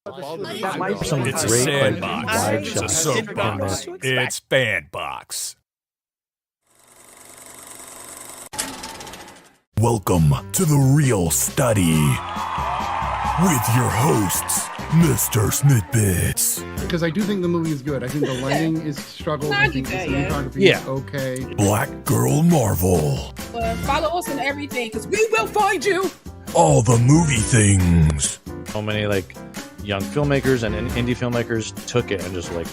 It's a sandbox. It's a soapbox. It's Bandbox. Welcome to the Real Study with your hosts, MrSniDBitS. Because I do think the movie is good. I think the lighting is struggled. I think the cinematography is okay. BlackGirlMarvel. Follow us on everything, because we will find you. All the movie things. So many young filmmakers and indie filmmakers took it and just went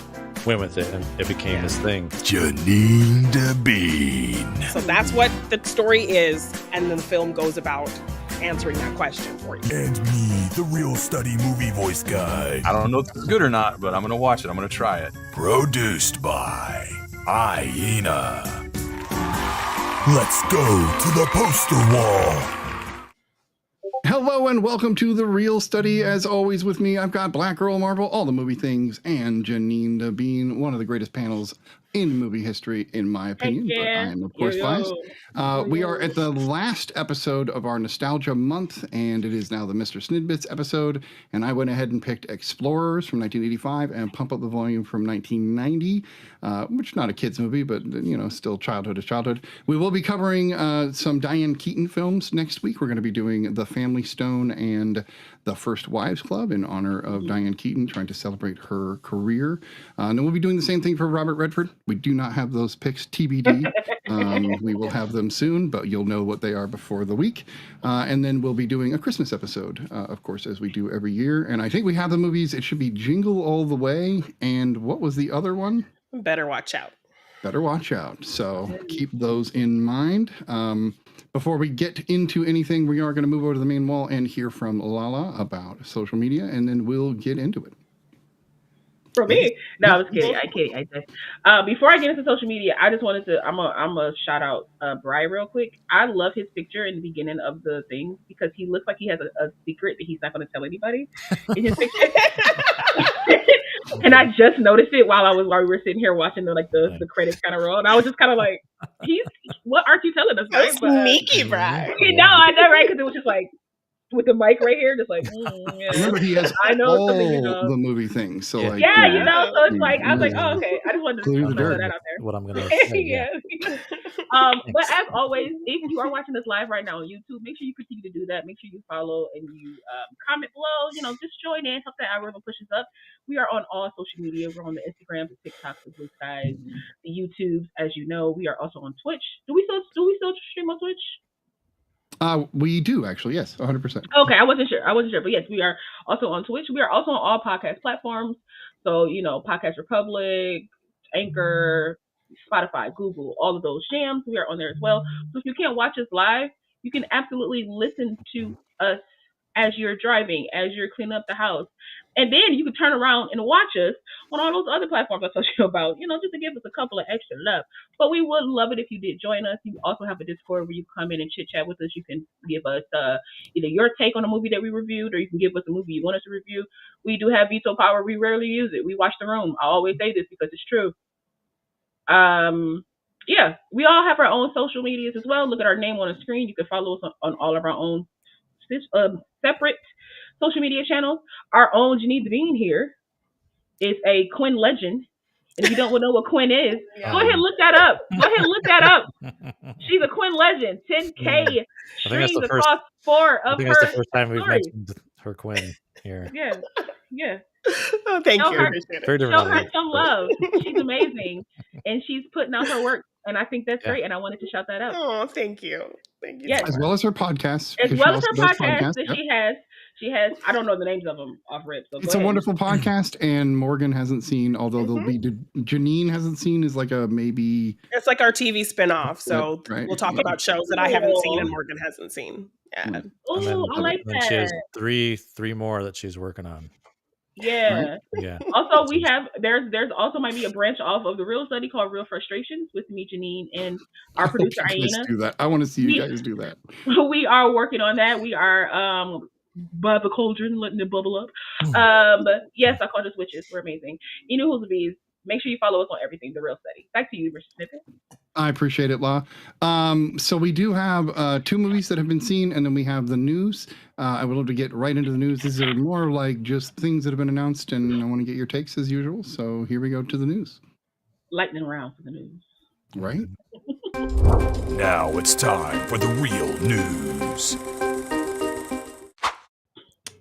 with it, and it became this thing. Janine DeBean. So that's what the story is, and then the film goes about answering that question for you. And me, the Real Study movie voice guy. I don't know if it's good or not, but I'm going to watch it. I'm going to try it. Produced by Hyena. Let's go to the poster wall. Hello and welcome to the Real Study. As always with me, I've got BlackGirlMarvel, all the movie things, and Janine DeBean, one of the greatest panels in movie history, in my opinion. But I am, of course, biased. We are at the last episode of our Nostalgia Month, and it is now the MrSniDBitS episode. And I went ahead and picked Explorers from 1985 and Pump Up the Volume from 1990, which is not a kid's movie, but, still childhood is childhood. We will be covering some Diane Keaton films next week. We're going to be doing The Family Stone and The First Wives Club in honor of Diane Keaton, trying to celebrate her career. And then we'll be doing the same thing for Robert Redford. We do not have those picks TBD. We will have them soon, but you'll know what they are before the week. And then we'll be doing a Christmas episode, of course, as we do every year. And I think we have the movies. It should be Jingle All the Way. And what was the other one? Better Watch Out. Better Watch Out. So keep those in mind. Before we get into anything, we are going to move over to the main wall and hear from Lala about social media, and then we'll get into it. For me? No, I was kidding. Before I get into social media, I just wanted to, I'm a shout out Bri real quick. I love his picture in the beginning of the thing because he looks like he has a secret that he's not going to tell anybody in his picture. And I just noticed it while we were sitting here watching the credits kind of roll, and I was just kind of like, what aren't you telling us? That's sneaky, Bri. No, I know, right? Because it was just with the mic right here, just yeah. Remember, he has all the movie things. So so it's I was like, oh, okay. I just wanted to throw that out there. What I'm gonna say, yeah. But as always, if you are watching this live right now on YouTube, make sure you continue to do that. Make sure you follow and you comment below. Just join in, help the algorithm push us up. We are on all social media. We're on the Instagram, the TikTok, the Blue Skies, the YouTubes. As you know, we are also on Twitch. Do we still stream on Twitch? We do actually, yes, 100%. Okay, I wasn't sure, but yes, we are also on Twitch. We are also on all podcast platforms. So, Podcast Republic, Anchor, Spotify, Google, all of those jams. We are on there as well. So if you can't watch us live, you can absolutely listen to us as you're driving, as you're cleaning up the house. And then you can turn around and watch us on all those other platforms I told you about, just to give us a couple of extra love. But we would love it if you did join us. You also have a Discord where you come in and chit chat with us. You can give us either your take on a movie that we reviewed, or you can give us a movie you want us to review. We do have veto power. We rarely use it. We watch the room. I always say this because it's true. Yeah, we all have our own social medias as well. Look at our name on the screen. You can follow us on all of our own separate social media channels. Our own Janine DeBean here is a Quinn legend. And if you don't know what Quinn is, go ahead and look that up. She's a Quinn legend. 10K streams across 4 of her. I think that's the first time we've mentioned her Quinn here. Yeah. Oh, thank you. Show her some love. She's amazing. And she's putting out her work. And I think that's great. And I wanted to shout that out. Oh, thank you. Yes. As well as her podcasts. As well as her podcast that she has. She has, I don't know the names of them off rip. So it's a wonderful podcast, and Morgan hasn't seen, although Janine hasn't seen, is a maybe. It's like our TV spinoff. So we'll talk about shows that I haven't seen and Morgan hasn't seen. Yeah. Oh, I like that. She has three more that she's working on. Yeah. Right? Yeah. Also, there's also might be a branch off of the Real Study called Real Frustrations with me, Janine, and our producer Aina. Do that. I want to see you guys do that. We are working on that. We are by the cauldron, letting it bubble up. Yes, I call us witches. We're amazing. Who's the bees? Make sure you follow us on everything. The Real Study. Back to you, MrSniDBitS. I appreciate it, La. So we do have 2 movies that have been seen, and then we have the news. I would love to get right into the news. These are more like just things that have been announced, and I want to get your takes as usual. So here we go to the news. Lightning round for the news. Right. Now it's time for the real news.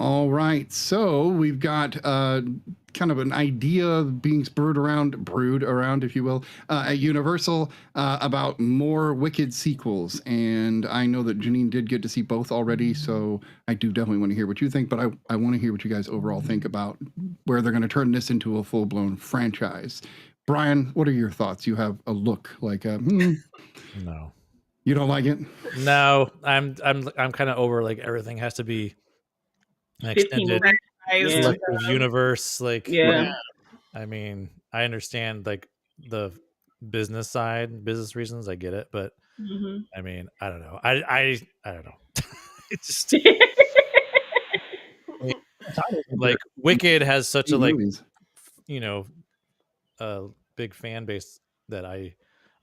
All right. So we've got kind of an idea being brewed around, if you will, at Universal about more Wicked sequels. And I know that Janine did get to see both already, so I do definitely want to hear what you think, but I want to hear what you guys overall think about where they're going to turn this into a full-blown franchise. Brian, what are your thoughts? You have a look like No. You don't like it? No, I'm kind of over like everything has to be an extended collective universe. Like, I mean, I understand like the business reasons. I get it, but I mean, I don't know. I don't know. It's just like Wicked has such a like movies. A big fan base that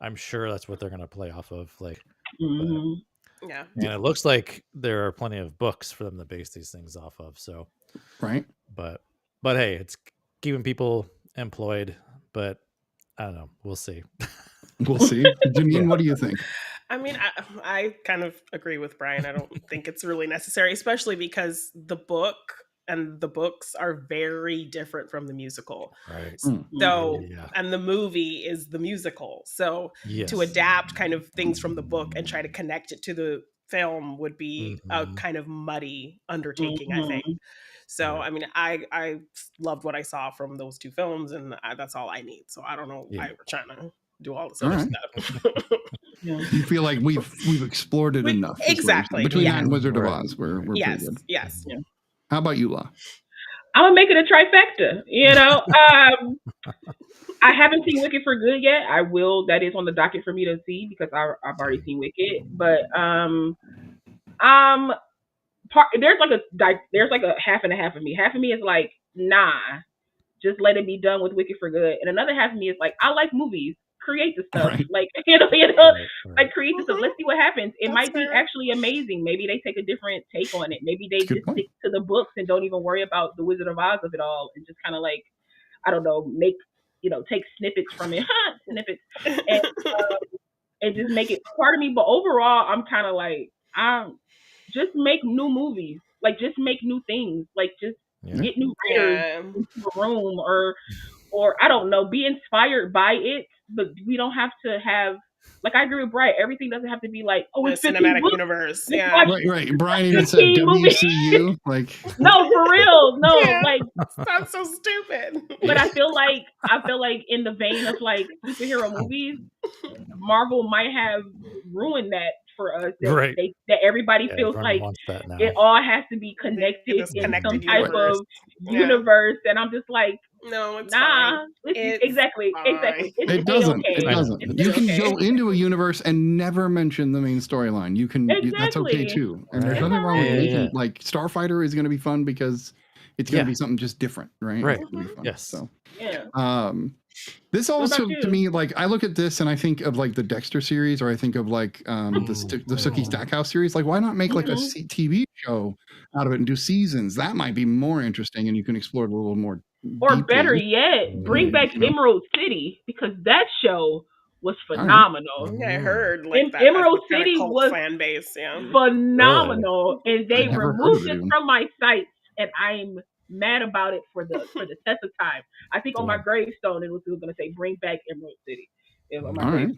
I'm sure that's what they're gonna play off of. Like, yeah, and it looks like there are plenty of books for them to base these things off of. So, right. But hey, it's keeping people employed. But I don't know. We'll see. We'll see. Janine, what do you think? I mean, I kind of agree with Brian. I don't think it's really necessary, especially because the book and the books are very different from the musical. Right. So, and the movie is the musical. So to adapt kind of things from the book and try to connect it to the film would be a kind of muddy undertaking, I think. So, I mean, I loved what I saw from those 2 films, and that's all I need. So I don't know why we're trying to do all this other stuff. You feel like we've explored it enough. Exactly. Between that and Wizard of Oz, we're pretty good. Yes. Yeah. How about you, La? I'm gonna make it a trifecta. I haven't seen Wicked for good yet. I will. That is on the docket for me to see because I've already seen Wicked. But there's like a half and a half of me. Half of me is like, nah, just let it be done with Wicked for good. And another half of me is like, I like movies. Create the stuff. Right. Like, like create the stuff. Let's see what happens. It might be actually amazing. Maybe they take a different take on it. Maybe they just stick to the books and don't even worry about the Wizard of Oz of it all and just kind of like, I don't know, take snippets from it, snippets, and just make it part of me. But overall, I'm kind of like, just make new movies. Like, just make new things. Like, just get new writers into the room or I don't know, be inspired by it. But we don't have to have, like, I agree with Brian. Everything doesn't have to be like, it's cinematic universe. Yeah, right. Brian even said WCU. Like, no, for real, no, like, sounds so stupid. But I feel like in the vein of like superhero movies, Marvel might have ruined that for us. That everybody feels like it all has to to be connected in some type of universe. And I'm just like, no, it's nah. Exactly. It doesn't. It doesn't. You can go into a universe and never mention the main storyline. You can. That's okay too. And there's nothing wrong with making like Starfighter is going to be fun because it's going to be something just different, right? Right. Yes. So. This also to me, like I look at this and I think of like the Dexter series, or I think of like the Sookie Stackhouse series. Like, why not make like a TV show out of it and do seasons? That might be more interesting, and you can explore it a little more. Or better yet, bring back Emerald City, because that show was phenomenal. Yeah, I heard like that. Emerald City was fan base, phenomenal, and they removed it from my sites, and I'm mad about it for the test of time. I think on my gravestone it was going to say "Bring back Emerald City." On my gravestone.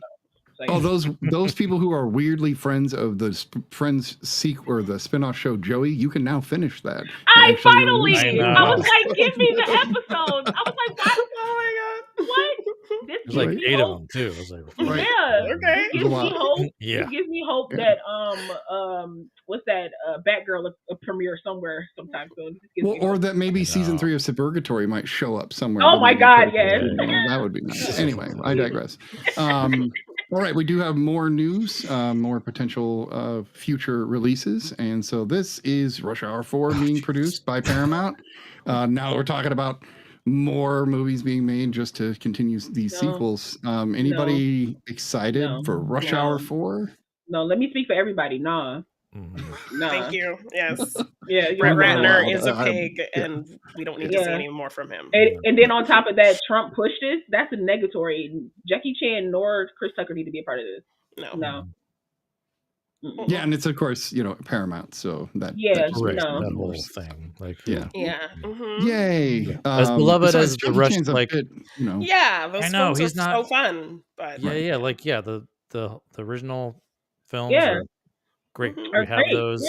Oh, those people who are weirdly friends of the Friends sequel or the spinoff show Joey, you can now finish that. I was like, give me the episode. I was like, what? Oh my god, what? There's like 8 of them too. I was like, okay. It gives me hope. Yeah. It gives me hope that what's that? Batgirl a premiere somewhere sometime soon. Well, or that maybe season 3 of Suburgatory might show up somewhere. Oh my god, yes. That would be nice. Anyway, I digress. All right, we do have more news, more potential future releases. And so this is Rush Hour 4 being produced by Paramount. Now we're talking about more movies being made just to continue these sequels. Anybody excited for Rush Hour 4? No, let me speak for everybody. Nah. Thank you. Yes. Yeah, Brett Ratner is a pig, and we don't need to see any more from him. And then on top of that, Trump pushed this. That's a negatory. Jackie Chan nor Chris Tucker need to be a part of this. No. Yeah, and it's of course Paramount, so that that whole thing, like yay, as beloved as the Rush, like bit, those films are so fun, but the original films are great. We have those.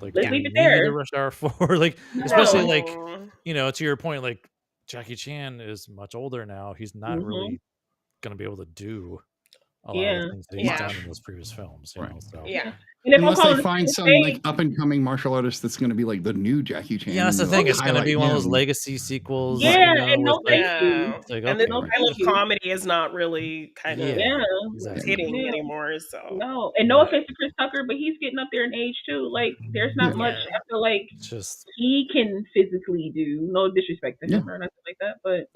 Like, let's leave it there. The Rush Hour 4, like especially like to your point, like Jackie Chan is much older now. He's not really gonna be able to do a lot of the things that he's done in those previous films. You know, so. And unless they find some like up and coming martial artist that's going to be like the new Jackie Chan. Yeah, that's the thing. It's going to be one of those legacy sequels. Yeah, and no thank you. And the style of comedy is not really kind of hitting anymore. So no offense to Chris Tucker, but he's getting up there in age too. Like there's not much I feel like he can physically do. No disrespect to him or nothing like that, but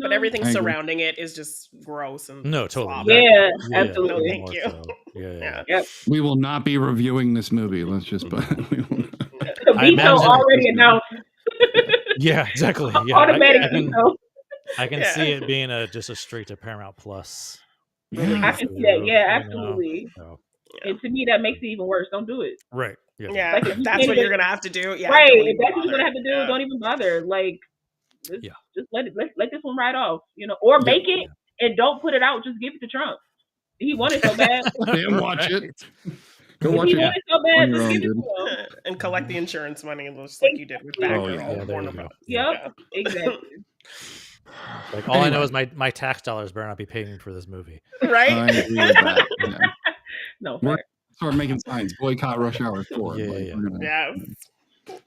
but everything surrounding it is just gross and totally. Absolutely. No, thank you. We will not be reviewing this movie. Let's just veto already announced. Yeah, exactly. Yeah, automatic veto. I can see it being just a straight to Paramount Plus. I can see that. Yeah, absolutely. And to me, that makes it even worse. Don't do it. Right. Yeah. Like, if that's what you're gonna have to do. Yeah. Right. If that's what you're gonna have to do, don't even bother. Like, just let this one ride off. Or make it and don't put it out. Just give it to Trump. He wanted so bad. Damn, watch it. Go watch it. So bad, just give it to him. And collect the insurance money, just like you did with BlackGirl. Yep, exactly. Like all I know is my tax dollars better not be paying for this movie. Right? I agree with that. No, start making signs. Boycott Rush Hour 4.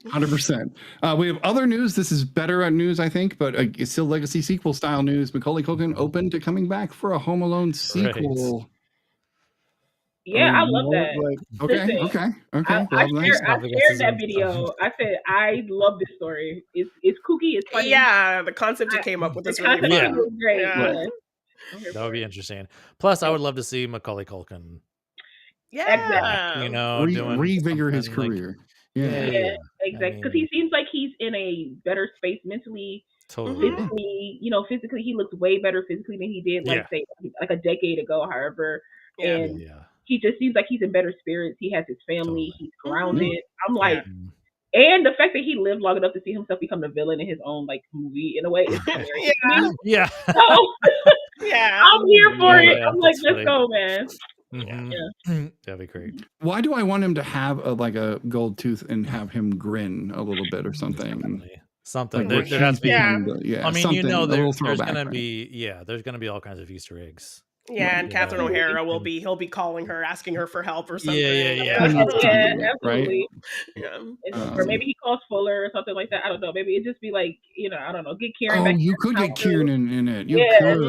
100%. We have other news. This is better news, I think, but it's still legacy sequel style news. Macaulay Culkin open to coming back for a Home Alone sequel. Right. Yeah, I love that. Okay. I shared that video. I said I love this story. It's kooky. It's funny. Yeah, the concept you came up with is really fun. Was great. That would be interesting. Plus, I would love to see Macaulay Culkin. Yeah, revigor his career. Yeah, exactly. Because he seems like he's in a better space mentally. Totally. Physically, he looks way better physically than he did, say, like a decade ago. However, and he just seems like he's in better spirits. He has his family. He's grounded. I'm like, and the fact that he lived long enough to see himself become the villain in his own movie in a way is hilarious. I'm here for it. I'm like, let's go, man. That'd be great. Why do I want him to have a gold tooth and have him grin a little bit or something? Something there has to be. I mean, there's gonna be there's gonna be all kinds of Easter eggs. Yeah, and Catherine O'Hara he'll be calling her, asking her for help or something. Absolutely. Or maybe he calls Fuller or something like that. I don't know. Maybe it'd just be like, I don't know, get Kieran back. You could get Kieran in it. You could.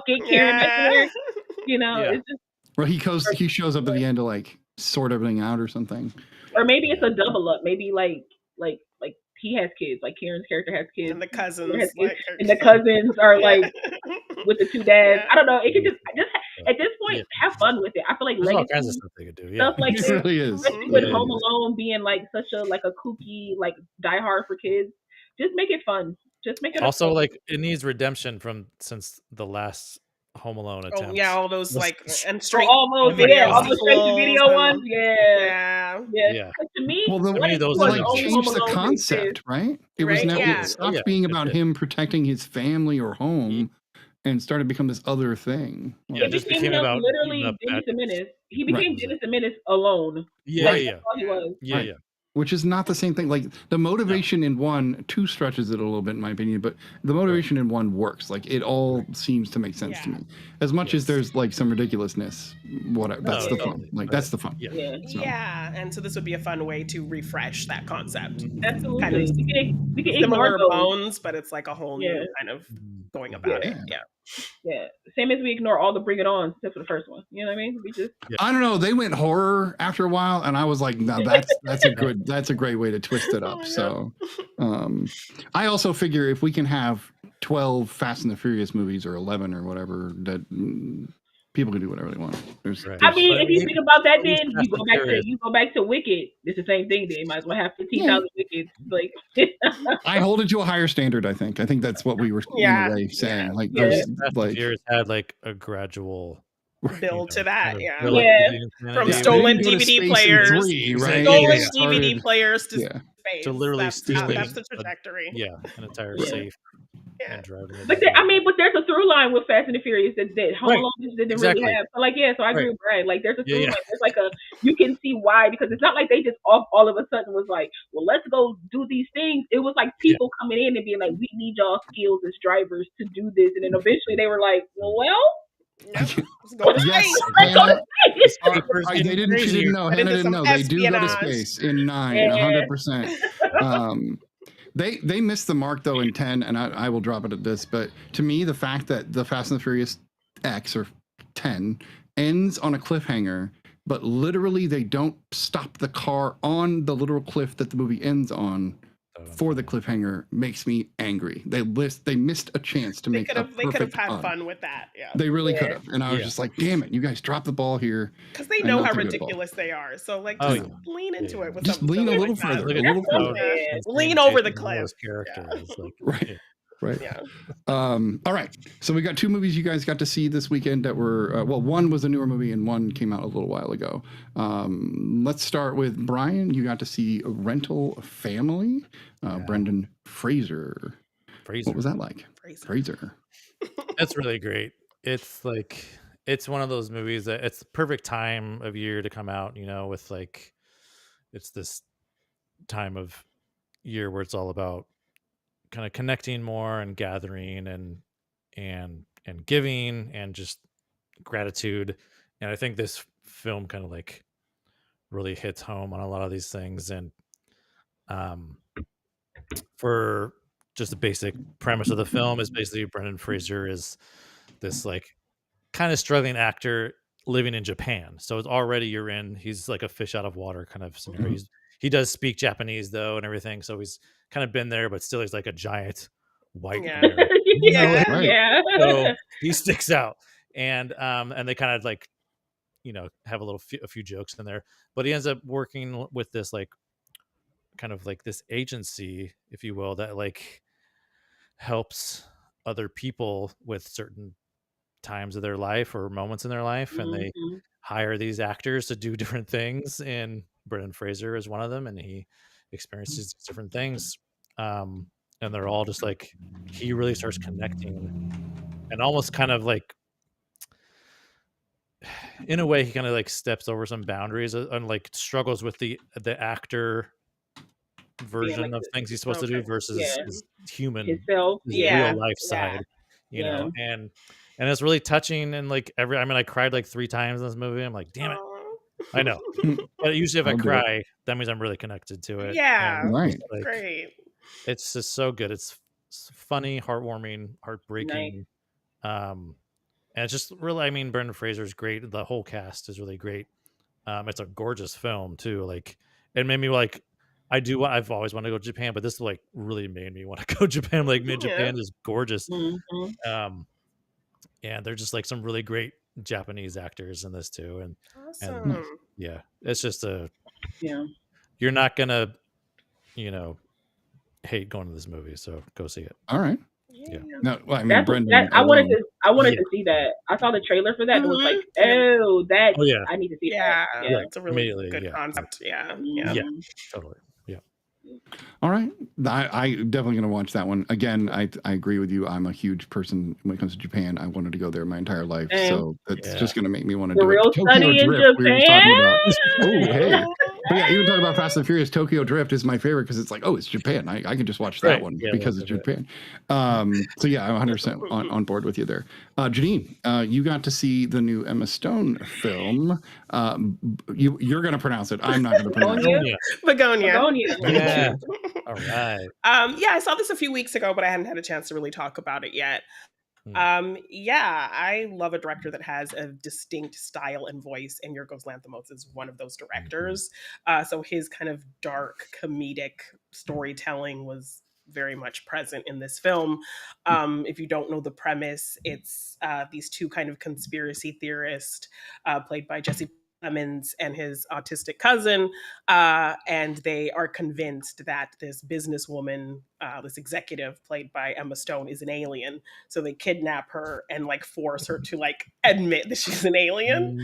Get Kieran back there. It's just. Well, he shows up at the end to sort everything out or something. Or maybe it's a double up. Maybe like he has kids, like Kieran's character has kids, and the cousins, and the cousins are with the two dads. I don't know. It could just at this point have fun with it. I feel like there's all kinds of stuff they could do. Stuff like this, really is. With Home Alone being such a kooky Die Hard for kids. Just make it fun. Just make it also it needs redemption since the last Home Alone attempt. Oh yeah, all those and straight all those video ones. Yeah. To me, those changed the concept, right? It was never it stopped being about him protecting his family or home, and started to become this other thing. It just became about literally Dennis the Menace. He became Dennis the Menace alone. Yeah. Which is not the same thing. The motivation in 1, 2 stretches it a little bit in my opinion, but the motivation in 1 works. It all seems to make sense to me. As much as there's some ridiculousness, that's the fun. That's the fun. And so this would be a fun way to refresh that concept. Absolutely. Kind of we can similar bones, but it's a whole new kind of going about it. Yeah. Same as we ignore all the Bring It On except for the first one. You know what I mean? We just I don't know. They went horror after a while, and I was like, no, that's a great way to twist it up. So, I also figure if we can have 12 Fast and the Furious movies or 11 or whatever, that people can do whatever they want. I mean, if you think about that, then you go back to Wicked. It's the same thing. They might as well have 15,000 Wicked. Like, I hold it to a higher standard. I think that's what we were in a way saying. Like, those years had like a gradual build to that. From Yeah. stolen DVD players, stolen DVD players to space. To literally stealing. That's the trajectory. An entire safe. And driving but there's a through line with Fast and the Furious that Home Alone didn't really have. So like, so I agree with Brad. Like, there's a through line. There's like you can see why, because it's not like they just all of a sudden was like, well, let's go do these things. It was like people coming in and being like, we need y'all skills as drivers to do this, and then eventually they were like, Yes, Hannah, she didn't know. Hannah didn't know. They do go to space in 9, 100%. They missed the mark though in 10, and I will drop it at this. But to me, the fact that the Fast and the Furious X or 10 ends on a cliffhanger, but literally they don't stop the car on the literal cliff that the movie ends on for the cliffhanger, makes me angry. They missed a chance to make a perfect They could have had fun with that. Yeah, they really could have. And I was just like, damn it, you guys dropped the ball here. Because they know how ridiculous they are. So like, just lean into it with just lean a little further. Lean over the cliff. Right. Yeah. All right. So we got 2 movies you guys got to see this weekend that were, one was a newer movie and one came out a little while ago. Let's start with Brian. You got to see Rental Family, Brendan Fraser. What was that like? Fraser. That's really great. It's like, it's one of those movies that it's the perfect time of year to come out, with like, it's this time of year where it's all about kind of connecting more and gathering and giving and just gratitude. And I think this film kind of like really hits home on a lot of these things. And for just the basic premise of the film is basically Brendan Fraser is this like kind of struggling actor living in Japan. So it's already he's like a fish out of water kind of scenario. He does speak Japanese though and everything. So he's kind of been there, but still he's like a giant white bear. So he sticks out. And they kind of like, have a few jokes in there, but he ends up working with this like kind of like this agency, if you will, that like helps other people with certain times of their life or moments in their life. And they hire these actors to do different things, and Brendan Fraser is one of them, and he experiences different things. And they're all just like, he really starts connecting and almost kind of like, in a way, he kind of like steps over some boundaries and like struggles with the actor version of things he's supposed to do versus his human, his real life side, you know, and it's really touching. And like I cried like 3 times in this movie. I'm like, damn it. I know. But usually if I cry, that means I'm really connected to it. Yeah. Right. Like, great. It's just so good. It's funny, heartwarming, heartbreaking. And it's just really, I mean, Brendan Fraser's great. The whole cast is really great. It's a gorgeous film too. Like, it made me like, I've always wanted to go to Japan, but this like really made me want to go to Japan. Like, Japan is gorgeous. And they're just like some really great Japanese actors in this too. And, awesome. And yeah, it's just you're not gonna, hate going to this movie. So go see it. All right. Yeah. No, well, I mean, Brendan. I wanted to see that. I saw the trailer for that. And it was like, I need to see that. Yeah, it's a really good concept. Yeah, totally. Yeah. All right. I definitely going to watch that one. Again, I agree with you. I'm a huge person when it comes to Japan. I wanted to go there my entire life. So that's just going to make me want to do real it. Study in Japan. Oh, hey. But yeah, even talking about Fast and Furious, Tokyo Drift is my favorite because it's like, it's Japan. I can just watch that one because it's Japan. So yeah, I'm 100% on board with you there. Janine, you got to see the new Emma Stone film. You're going to pronounce it. I'm not going to pronounce it. Begonia. Yeah. All right. Yeah, I saw this a few weeks ago, but I hadn't had a chance to really talk about it yet. Yeah, I love a director that has a distinct style and voice, and Yorgos Lanthimos is one of those directors. So his kind of dark comedic storytelling was very much present in this film. If you don't know the premise, it's these two kind of conspiracy theorists played by Jesse Plemons and his autistic cousin, and they are convinced that this businesswoman, this executive played by Emma Stone, is an alien. So they kidnap her and like force her to like admit that she's an alien.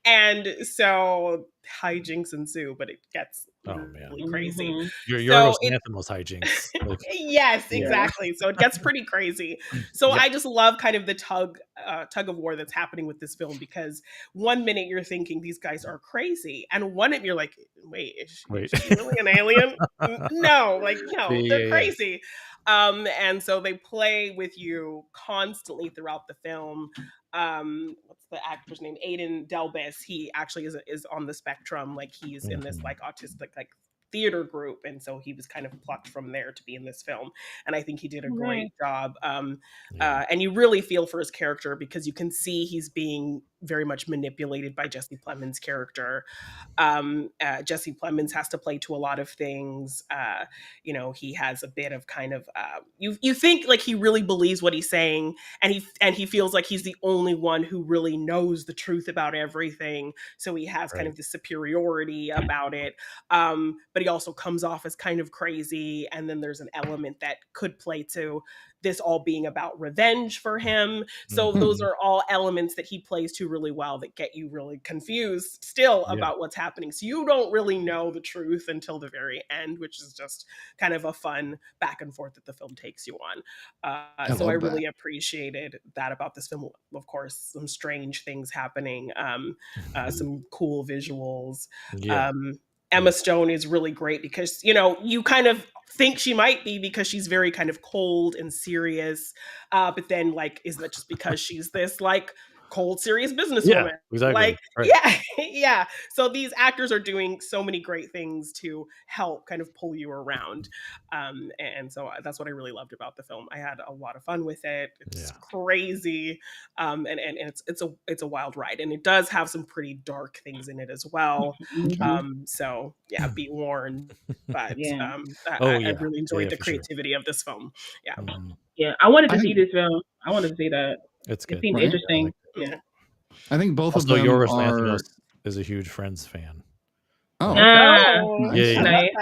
And so hijinks ensue, but it gets really crazy. Yorgos Lanthimos hijinks. Like, yes, exactly. So it gets pretty crazy. So I just love kind of the tug of war that's happening with this film, because one minute you're thinking these guys are crazy, and one minute you're like, wait, is she really an alien? No, like no, they're crazy. And so they play with you constantly throughout the film. What's the actor's name? Aiden Delbis. He actually is on the spectrum. Like he's in this like autistic like theater group, and so he was kind of plucked from there to be in this film, and I think he did a great job. And you really feel for his character, because you can see he's being very much manipulated by Jesse Plemons' character. Jesse Plemons has to play to a lot of things. You know, he has a bit of kind of you think like he really believes what he's saying, and he feels like he's the only one who really knows the truth about everything. So he has kind of the superiority about it. But he also comes off as kind of crazy. And then there's an element that could play to this all being about revenge for him. So those are all elements that he plays to really well that get you really confused still about what's happening. So you don't really know the truth until the very end, which is just kind of a fun back and forth that the film takes you on. So I really appreciated that about this film. Of course, some strange things happening, some cool visuals. Emma Stone is really great because, you know, you kind of think she might be because she's very kind of cold and serious. But then, like, is that just because she's this, like, cold, serious businesswoman? Exactly. Like, yeah. So these actors are doing so many great things to help kind of pull you around. And so that's what I really loved about the film. I had a lot of fun with it. It's crazy. And it's a wild ride. And it does have some pretty dark things in it as well. So yeah, be warned. But I really enjoyed the creativity of this film. Yeah, I wanted to see this film. I wanted to see that. It's good. It seemed interesting. I think both also, of them Yorgos are... Lanthimos is a huge Friends fan. Oh, okay.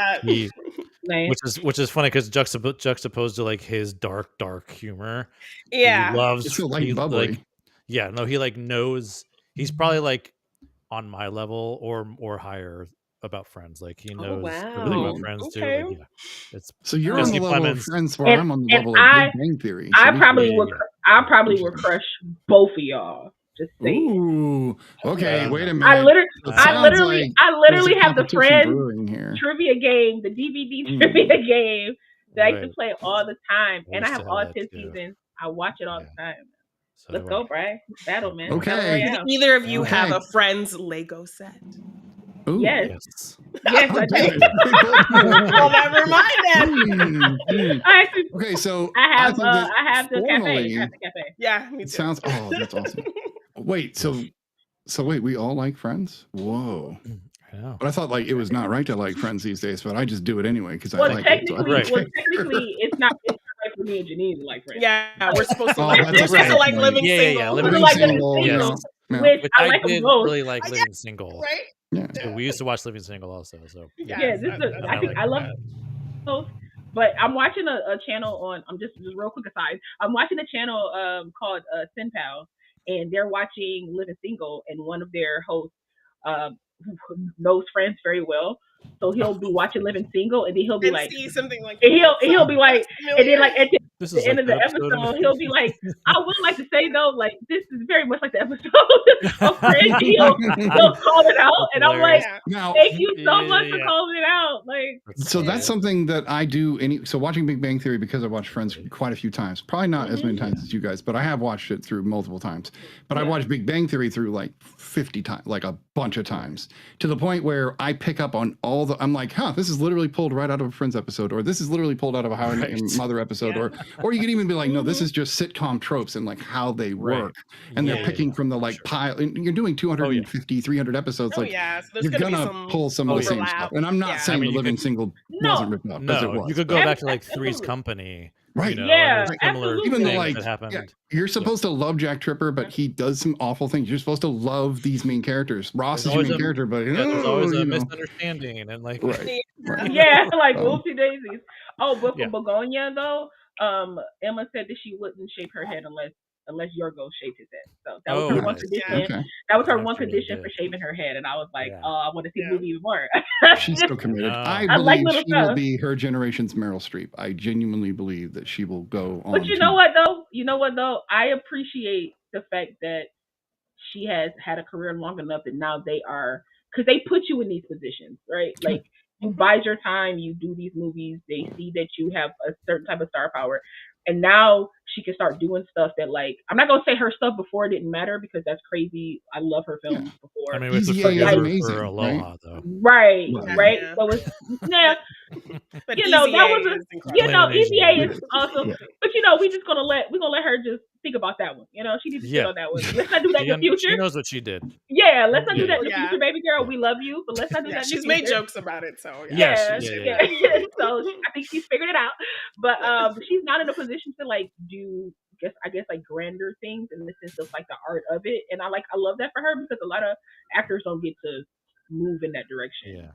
Nice. Which is funny because juxtaposed to like his dark humor. Yeah, he loves it's so like bubbly. He like knows he's probably like on my level or higher about Friends. Like he knows everything about Friends too. Like, it's so you're on the level of Friends where I'm on the level of Big Bang Theory. I probably would crush both of y'all. Just saying. Ooh, okay. Wait a minute. I literally have the Friends trivia game, the DVD trivia game that I used to play all the time, and I have all 10 seasons. I watch it all the time. So let's go, Bri. Battle, man. Okay. Did either of you have a Friends Lego set? Ooh. Yes, I do. Well, never mind then. Okay, so I have the cafe. Yeah, me too. Sounds. Oh, that's awesome. Wait, so wait, we all like Friends? Whoa. But I thought like it was not right to like Friends these days, but I just do it anyway because I like it. So technically, it's not right for me and Janine to like Friends. Yeah, we're supposed to like. We're supposed to like Living Single. Yeah, Living Single. Which I like did both. really like Living Single. Right? Yeah. So we used to watch Living Single also. So I love both. But I'm watching a channel on. I'm just real quick aside. I'm watching a channel called Sin Pal, and they're watching Living Single, and one of their hosts who knows Friends very well. So he'll be watching Living Single, and then he'll be like, see something like, and he'll be like, and then like This the is end like of the that episode. episode, he'll be like, I would like to say though, like this is very much like the episode of Friends. He'll call it out, and I'm like, now, thank you so much for calling it out. Like, so that's something that I do. So watching Big Bang Theory, because I've watched Friends quite a few times, probably not as many times as you guys, but I have watched it through multiple times. But I watched Big Bang Theory through like 50 times, like a bunch of times, to the point where I pick up on all the. I'm like, this is literally pulled right out of a Friends episode, or this is literally pulled out of a How I Met Your Mother episode, or you could even be like, no, this is just sitcom tropes and like how they work, and they're picking from the like pile. And you're doing 250, 300 episodes, like so you're gonna pull some of the same stuff. And I'm not saying the Living Single wasn't ripped off, because it was. You could go back to like Three's Company, right? Similar even though like that happened. You're supposed to love Jack Tripper, but he does some awful things. You're supposed to love these main characters. Ross is your main character, but there's always a misunderstanding, and like like whoopsie daisies. Oh, but for Begonia though, Emma said that she wouldn't shave her head unless Yorgos shaved his head. So that was her one condition. That was her one condition for shaving her head, and I was like, oh, I want to see the movie even more. She's so committed. I believe she will be her generation's Meryl Streep. I genuinely believe that she will go on. But you know what though? I appreciate the fact that she has had a career long enough that now they are, because they put you in these positions, right? Like, you bide your time, you do these movies, they see that you have a certain type of star power, and now she can start doing stuff that, like, I'm not gonna say her stuff before it didn't matter, because that's crazy. I love her films before. I mean, it's amazing for Aloha, though. Right. So it's but you know, that was EVA is awesome. But you know, we're gonna let her just think about that one. You know, she needs to sit on that one. Let's not do that in the future. She knows what she did. Yeah, let's not do that in the future, baby girl. We love you, but let's not do that. She's made jokes about it, so so I think she's figured it out. But she's not in a position to like do I guess like grander things in the sense of like the art of it. And I love that for her, because a lot of actors don't get to move in that direction. Yeah.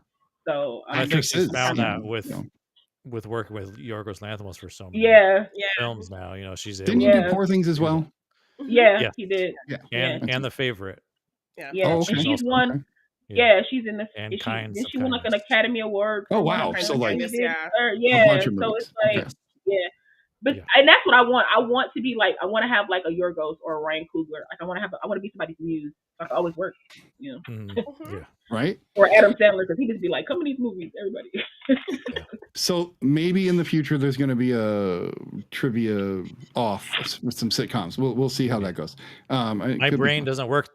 So I think she's found that with working with Yorgos Lanthimos for so many films now. You know, she's able Didn't you do Poor Things as well? Yeah, he did. And The Favorite. And she's won. Yeah, she's in the. And she won like an Academy Award. Oh wow! So like, so it's like, But and that's what I want. I want to be like, I want to have like a Yorgos or a Ryan Coogler. Like I want to be somebody's muse. So I can always work. You know. Right. Or Adam Sandler, because he just be like, come to these movies, everybody. So maybe in the future there's going to be a trivia off with some sitcoms. We'll see how that goes. My brain doesn't work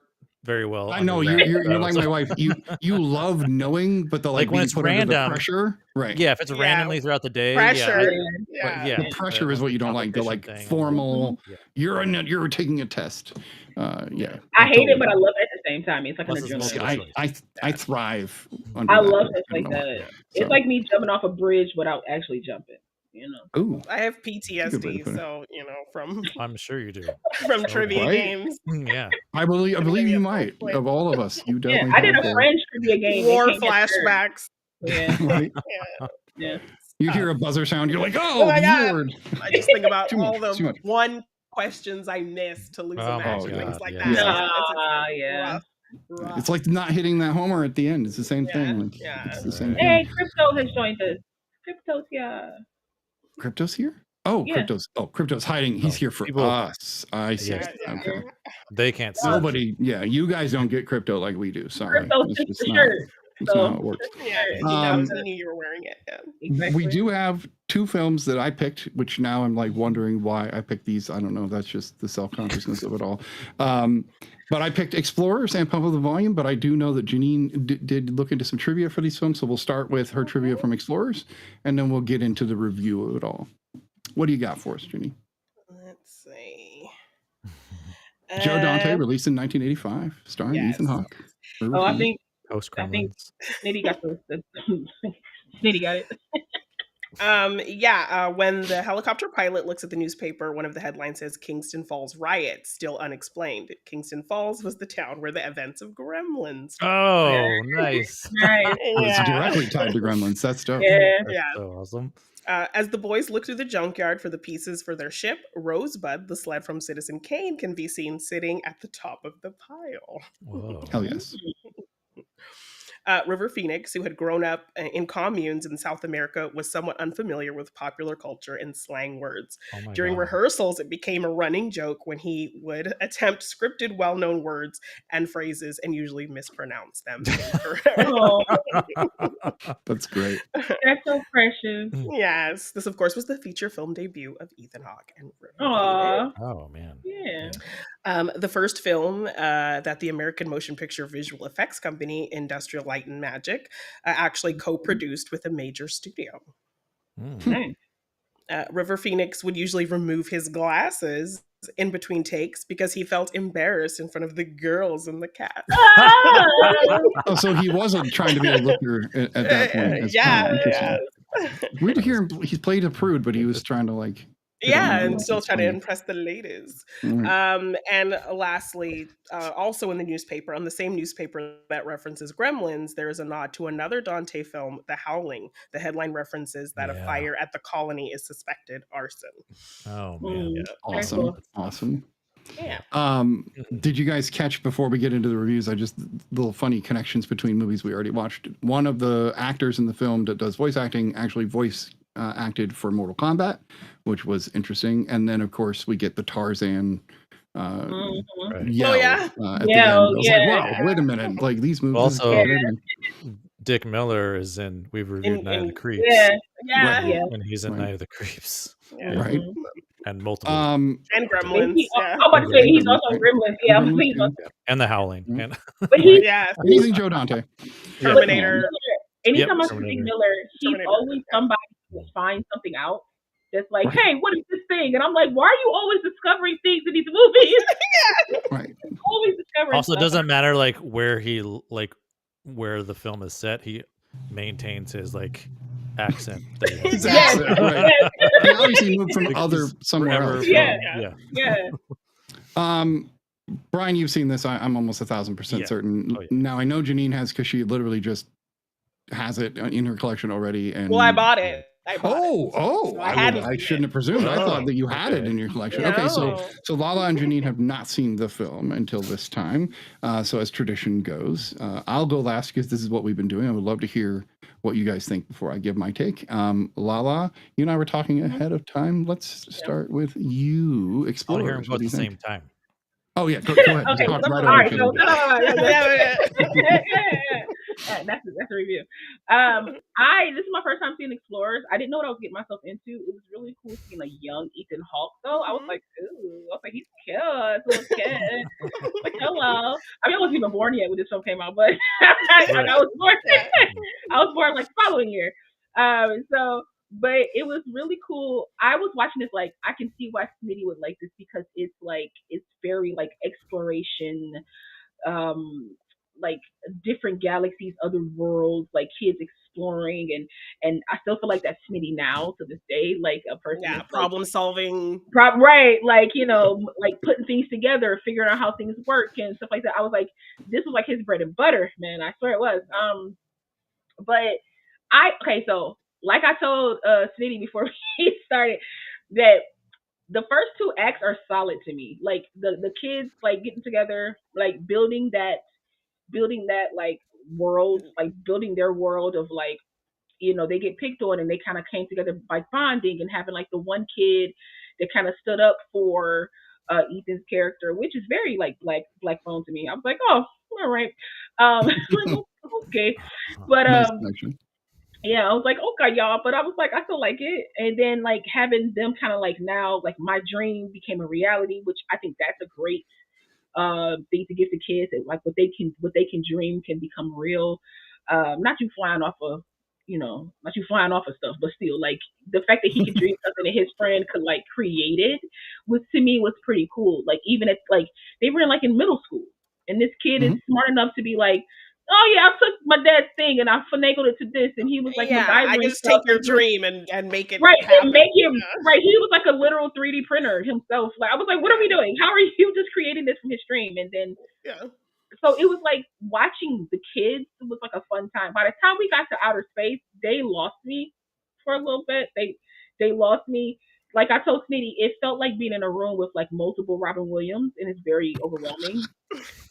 very well. I know you're like my wife. You love knowing, but the like when it's random pressure, right? Yeah, if it's randomly throughout the day, pressure. The pressure is what you don't like. The like formal. You're taking a test. I hate it, but I love it at the same time. It's like an adrenaline. I thrive. I love it like that. It's like me jumping off a bridge without actually jumping. You know. Ooh. I have PTSD, so you know, from I'm sure you do. From trivia games. Yeah. I believe you might. Of all of us, you definitely. I did a French trivia game. War flashbacks. Yeah. Right? Yeah. You hear a buzzer sound, you're like, oh my God. I just think about all the one questions I missed to lose a match and things like that. Rough. It's like not hitting that homer at the end. It's the same thing. Like, it's the same thing. Hey, Crypto has joined us. Crypto's here. Crypto's here? Crypto's hiding. He's here for us. I see. Okay. They can't see. Nobody. Yeah, you guys don't get Crypto like we do. Sorry. Crypto's just the shirt. That's not how it works. I knew you were wearing it. Yeah. Exactly. We do have two films that I picked, which now I'm like wondering why I picked these. I don't know. That's just the self-consciousness of it all. But I picked Explorers and Pump Up the Volume, but I do know that Janine did look into some trivia for these films. So we'll start with her trivia from Explorers, and then we'll get into the review of it all. What do you got for us, Janine? Let's see. Joe Dante, released in 1985, starring Ethan Hawke. I think Sniddy got Sniddy got it. When the helicopter pilot looks at the newspaper, one of the headlines says Kingston Falls riot still unexplained. Kingston Falls was the town where the events of Gremlins. Oh, nice. It's directly tied to Gremlins. That's dope. That's so awesome. As the boys look through the junkyard for the pieces for their ship, Rosebud, the sled from Citizen Kane, can be seen sitting at the top of the pile. Whoa. Hell yes. River Phoenix, who had grown up in communes in South America, was somewhat unfamiliar with popular culture and slang words. During rehearsals, it became a running joke when he would attempt scripted, well-known words and phrases and usually mispronounce them. That's great. That's so precious. Yes. This, of course, was the feature film debut of Ethan Hawke and River Aww. Oh, man. Yeah. The first film that the American Motion Picture Visual Effects Company, Industrial Light and Magic, actually co-produced with a major studio. River Phoenix would usually remove his glasses in between takes because he felt embarrassed in front of the girls in the cast. Oh, so he wasn't trying to be a looker at that point. Yeah. Weird to hear him. He played a prude, but he was trying to like. And still trying to impress the ladies. And lastly, also in the newspaper, on the same newspaper that references Gremlins, there is a nod to another Dante film, The Howling. The headline references that a fire at the colony is suspected arson. Oh, man. Awesome. Yeah. Did you guys catch, before we get into the reviews, little funny connections between movies we already watched? One of the actors in the film that does voice acting actually acted for Mortal Kombat, which was interesting. And then, of course, we get the Tarzan yell at the end. I was like, wow, wait a minute. Like, these movies. Also, Dick Miller is in, we've reviewed Night of the Creeps. And he's in Night of the Creeps. Right. And multiple. And Gremlins. I'm about to say he's also Gremlins. And The Howling. But he's amazing Joe Dante. Terminator. Anytime I see Dick Miller, he's always somebody who finds something out. That's like, hey, what is this thing? And I'm like, why are you always discovering things in these movies? Right. Always discovering. Also, it doesn't matter like where where the film is set. He maintains his like accent. That he has. Exactly. Right. He obviously moved from somewhere else. Yeah. Brian, you've seen this. I'm almost 1,000% certain. Oh, yeah. Now I know Janine has, because she literally just has it in her collection already. And I bought it. So I shouldn't have presumed. I thought that you had it in your collection. No. Okay, so Lala and Janine have not seen the film until this time. So as tradition goes, I'll go last because this is what we've been doing. I would love to hear what you guys think before I give my take. Lala, you and I were talking ahead of time. Let's start with you. Explore. I'll hear them go at the same time. Oh yeah, go ahead. Okay, Talk all right right. So, that's a review. This is my first time seeing Explorers. I didn't know what I was getting myself into. It was really cool seeing a young Ethan Hawke, though. I was like, ooh, he's cute. Little kid. Like, hello. I mean, I wasn't even born yet when this film came out, but I was born. I was born like following year. But it was really cool. I was watching this, like, I can see why Smitty would like this, because it's very like exploration, like different galaxies, other worlds, like kids exploring, and I still feel like that's Smitty now to this day, like a person. Yeah, problem solving. Right, like, like putting things together, figuring out how things work and stuff like that. I was like, this was like his bread and butter, man. I swear it was. So like I told Smitty before we started, that the first two acts are solid to me. Like the kids like getting together, like building that like world, like building their world of like, they get picked on and they kind of came together by bonding and having like the one kid that kind of stood up for Ethan's character, which is very like black phone to me. I was like, oh, all right. Okay. But yeah, I was like, okay, y'all, but I was like, I still like it. And then like having them kind of like now, like my dream became a reality, which I think that's a great thing to give to kids. That, like what they can dream can become real. Not you flying off of stuff, but still like the fact that he could dream something that his friend could like create it to me was pretty cool. Like even if like they were in middle school and this kid is smart enough to be like, oh yeah, I took my dad's thing and I finagled it to this, and he was like, I just take your dream and make it right, happen. and make him right. He was like a literal 3D printer himself. Like I was like, what are we doing? How are you just creating this from his dream? And then so it was like watching the kids. It was like a fun time. By the time we got to outer space, they lost me for a little bit. They lost me. like I told Sniddy, it felt like being in a room with like multiple Robin Williams, and it's very overwhelming.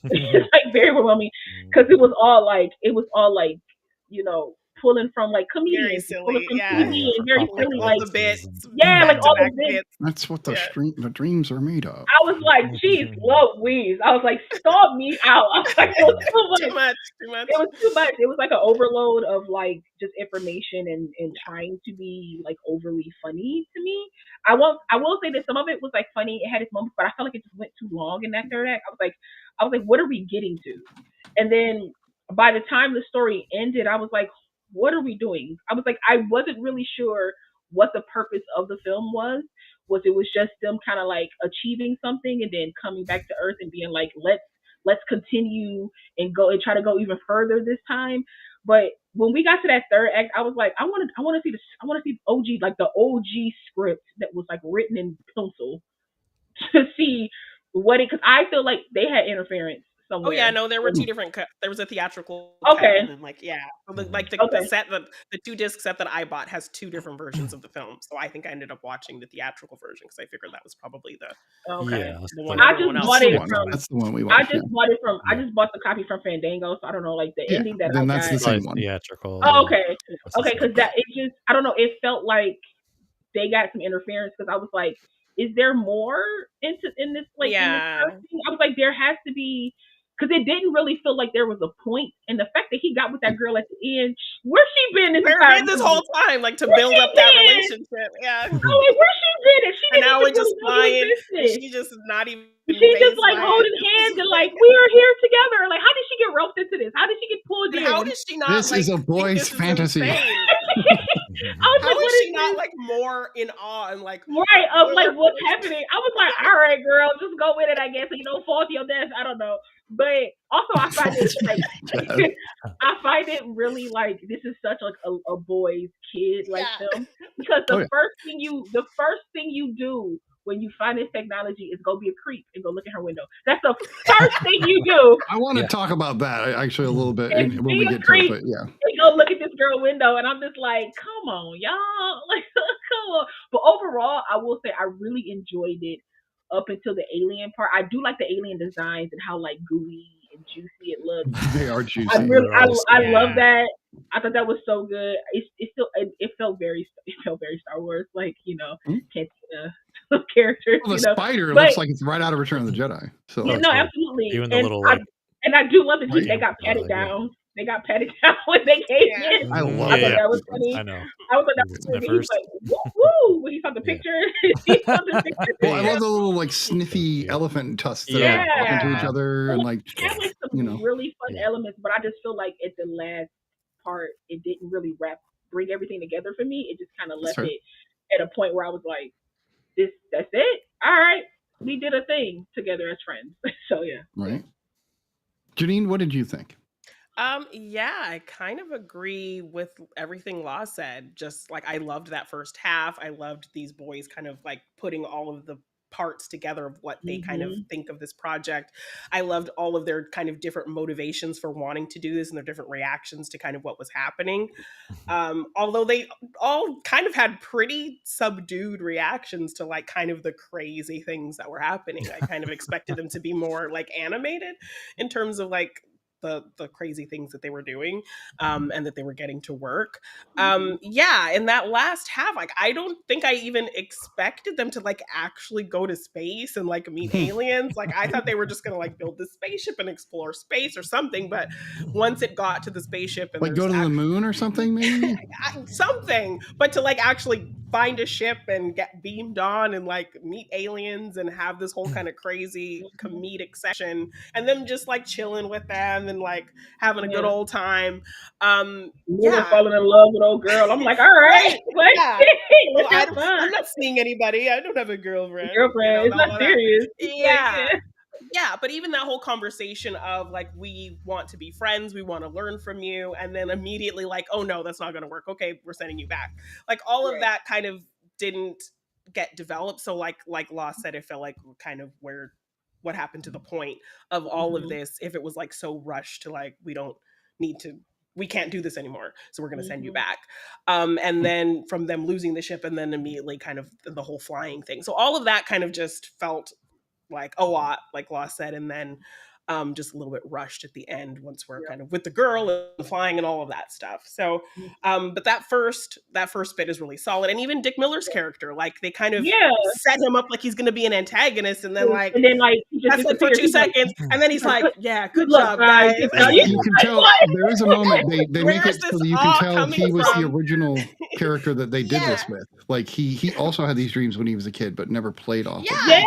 It's like very overwhelming because it was all like you know, pulling from like comedians, pulling from TV, and very silly, all like the bits, like all the bits. That's what the dreams are made of. I was like, geez, Louise. I was like, stop me out. I was like, it was too much. Too much. It was too much. It was like an overload of like just information and trying to be like overly funny to me. I will say that some of it was like funny. It had its moments, but I felt like it just went too long in that third act. I was like, what are we getting to? And then by the time the story ended, I was like, what are we doing? I was like, I wasn't really sure what the purpose of the film was. It was just them kind of like achieving something and then coming back to Earth and being like, let's continue and go and try to go even further this time. But when we got to that third act, I was like, I want to see OG, like the OG script that was like written in pencil to see because I feel like they had interference somewhere. Oh yeah, no, there were two different there was a theatrical okay cut, and like the set, the 2-disc set that I bought has 2 different versions of the film, so I think I ended up watching the theatrical version because I figured that was probably the one. I just bought it from. That's the one we watched. I just bought the copy from Fandango, so I don't know like the ending that I got. That's the same one. Theatrical. Oh, okay, because that it just I don't know. It felt like they got some interference because I was like, is there more in this like in this thing? I was like, there has to be. Because it didn't really feel like there was a point, and the fact that he got with that girl at the end, where's she been this whole time, like to build up that relationship? Yeah, I'm like, where's she been? And now we're just flying. She just is not even. She just like holding hands and like we are here together. Like, how did she get roped into this? How did she get pulled in? How did she not? This is a boy's fantasy. How is she not like more in awe and like of like what's happening? I was like, all right, girl, just go with it. I guess fall to your death. I don't know. But also, I find it like I find it really like this is such like a boy's kid like film because the first thing you do when you find this technology is go be a creep and go look at her window. That's the first thing you do. I want to talk about that actually a little bit when we get to it. But and go look at this girl window, and I'm just like, come on, y'all, like come on. But overall, I will say I really enjoyed it. Up until the alien part, I do like the alien designs and how like gooey and juicy it looks. They are juicy. I love that. I thought that was so good. It felt very Star Wars, like Cantina characters. Well, the spider looks like it's right out of Return of the Jedi. So absolutely. Even the little and I do love that they got patted down. They got patted down when they came in. I love that. That was funny. I know. I was like, that was funny. He was like, woo! When he saw the picture. Well, I love the little like sniffy elephant tusks that are talking to each other and like some really fun elements, but I just feel like at the last part, it didn't really bring everything together for me. It just kind of left it at a point where I was like, that's it? All right. We did a thing together as friends. So yeah. Right. Janine, what did you think? I kind of agree with everything Law said. Just like I loved that first half. I loved these boys kind of like putting all of the parts together of what they kind of think of this project. I loved all of their kind of different motivations for wanting to do this and their different reactions to kind of what was happening. Although they all kind of had pretty subdued reactions to like kind of the crazy things that were happening. I kind of expected them to be more like animated in terms of like the crazy things that they were doing and that they were getting to work. In that last half, like I don't think I even expected them to like actually go to space and like meet aliens. Like I thought they were just gonna like build the spaceship and explore space or something, but once it got to the spaceship and like go to the moon or something, maybe something, but to like actually find a ship and get beamed on and like meet aliens and have this whole kind of crazy comedic session and them just like chilling with them and like having a good old time. Falling in love with old girl. I'm like, all right. Well, I'm not seeing anybody. I don't have a girlfriend. It's not serious. Yeah, but even that whole conversation of like, we want to be friends, we want to learn from you, and then immediately like, oh no, that's not going to work. Okay, we're sending you back. Like all of that kind of didn't get developed. So like Law said, it felt like kind of what happened to the point of all of this, if it was like so rushed to like, we don't need to we can't do this anymore, so we're going to send you back. And then from them losing the ship, and then immediately kind of the whole flying thing. So all of that kind of just felt like a lot, like Law said, and then just a little bit rushed at the end once we're kind of with the girl and flying and all of that stuff. So, but that first bit is really solid. And even Dick Miller's character, like they kind of set him up like he's going to be an antagonist, and then like that's like for 2 seconds, and then he's like, "Yeah, good job, guys." You can tell there is a moment they make it so you can tell he was the original character that they did this with. Like he also had these dreams when he was a kid, but never played off. He said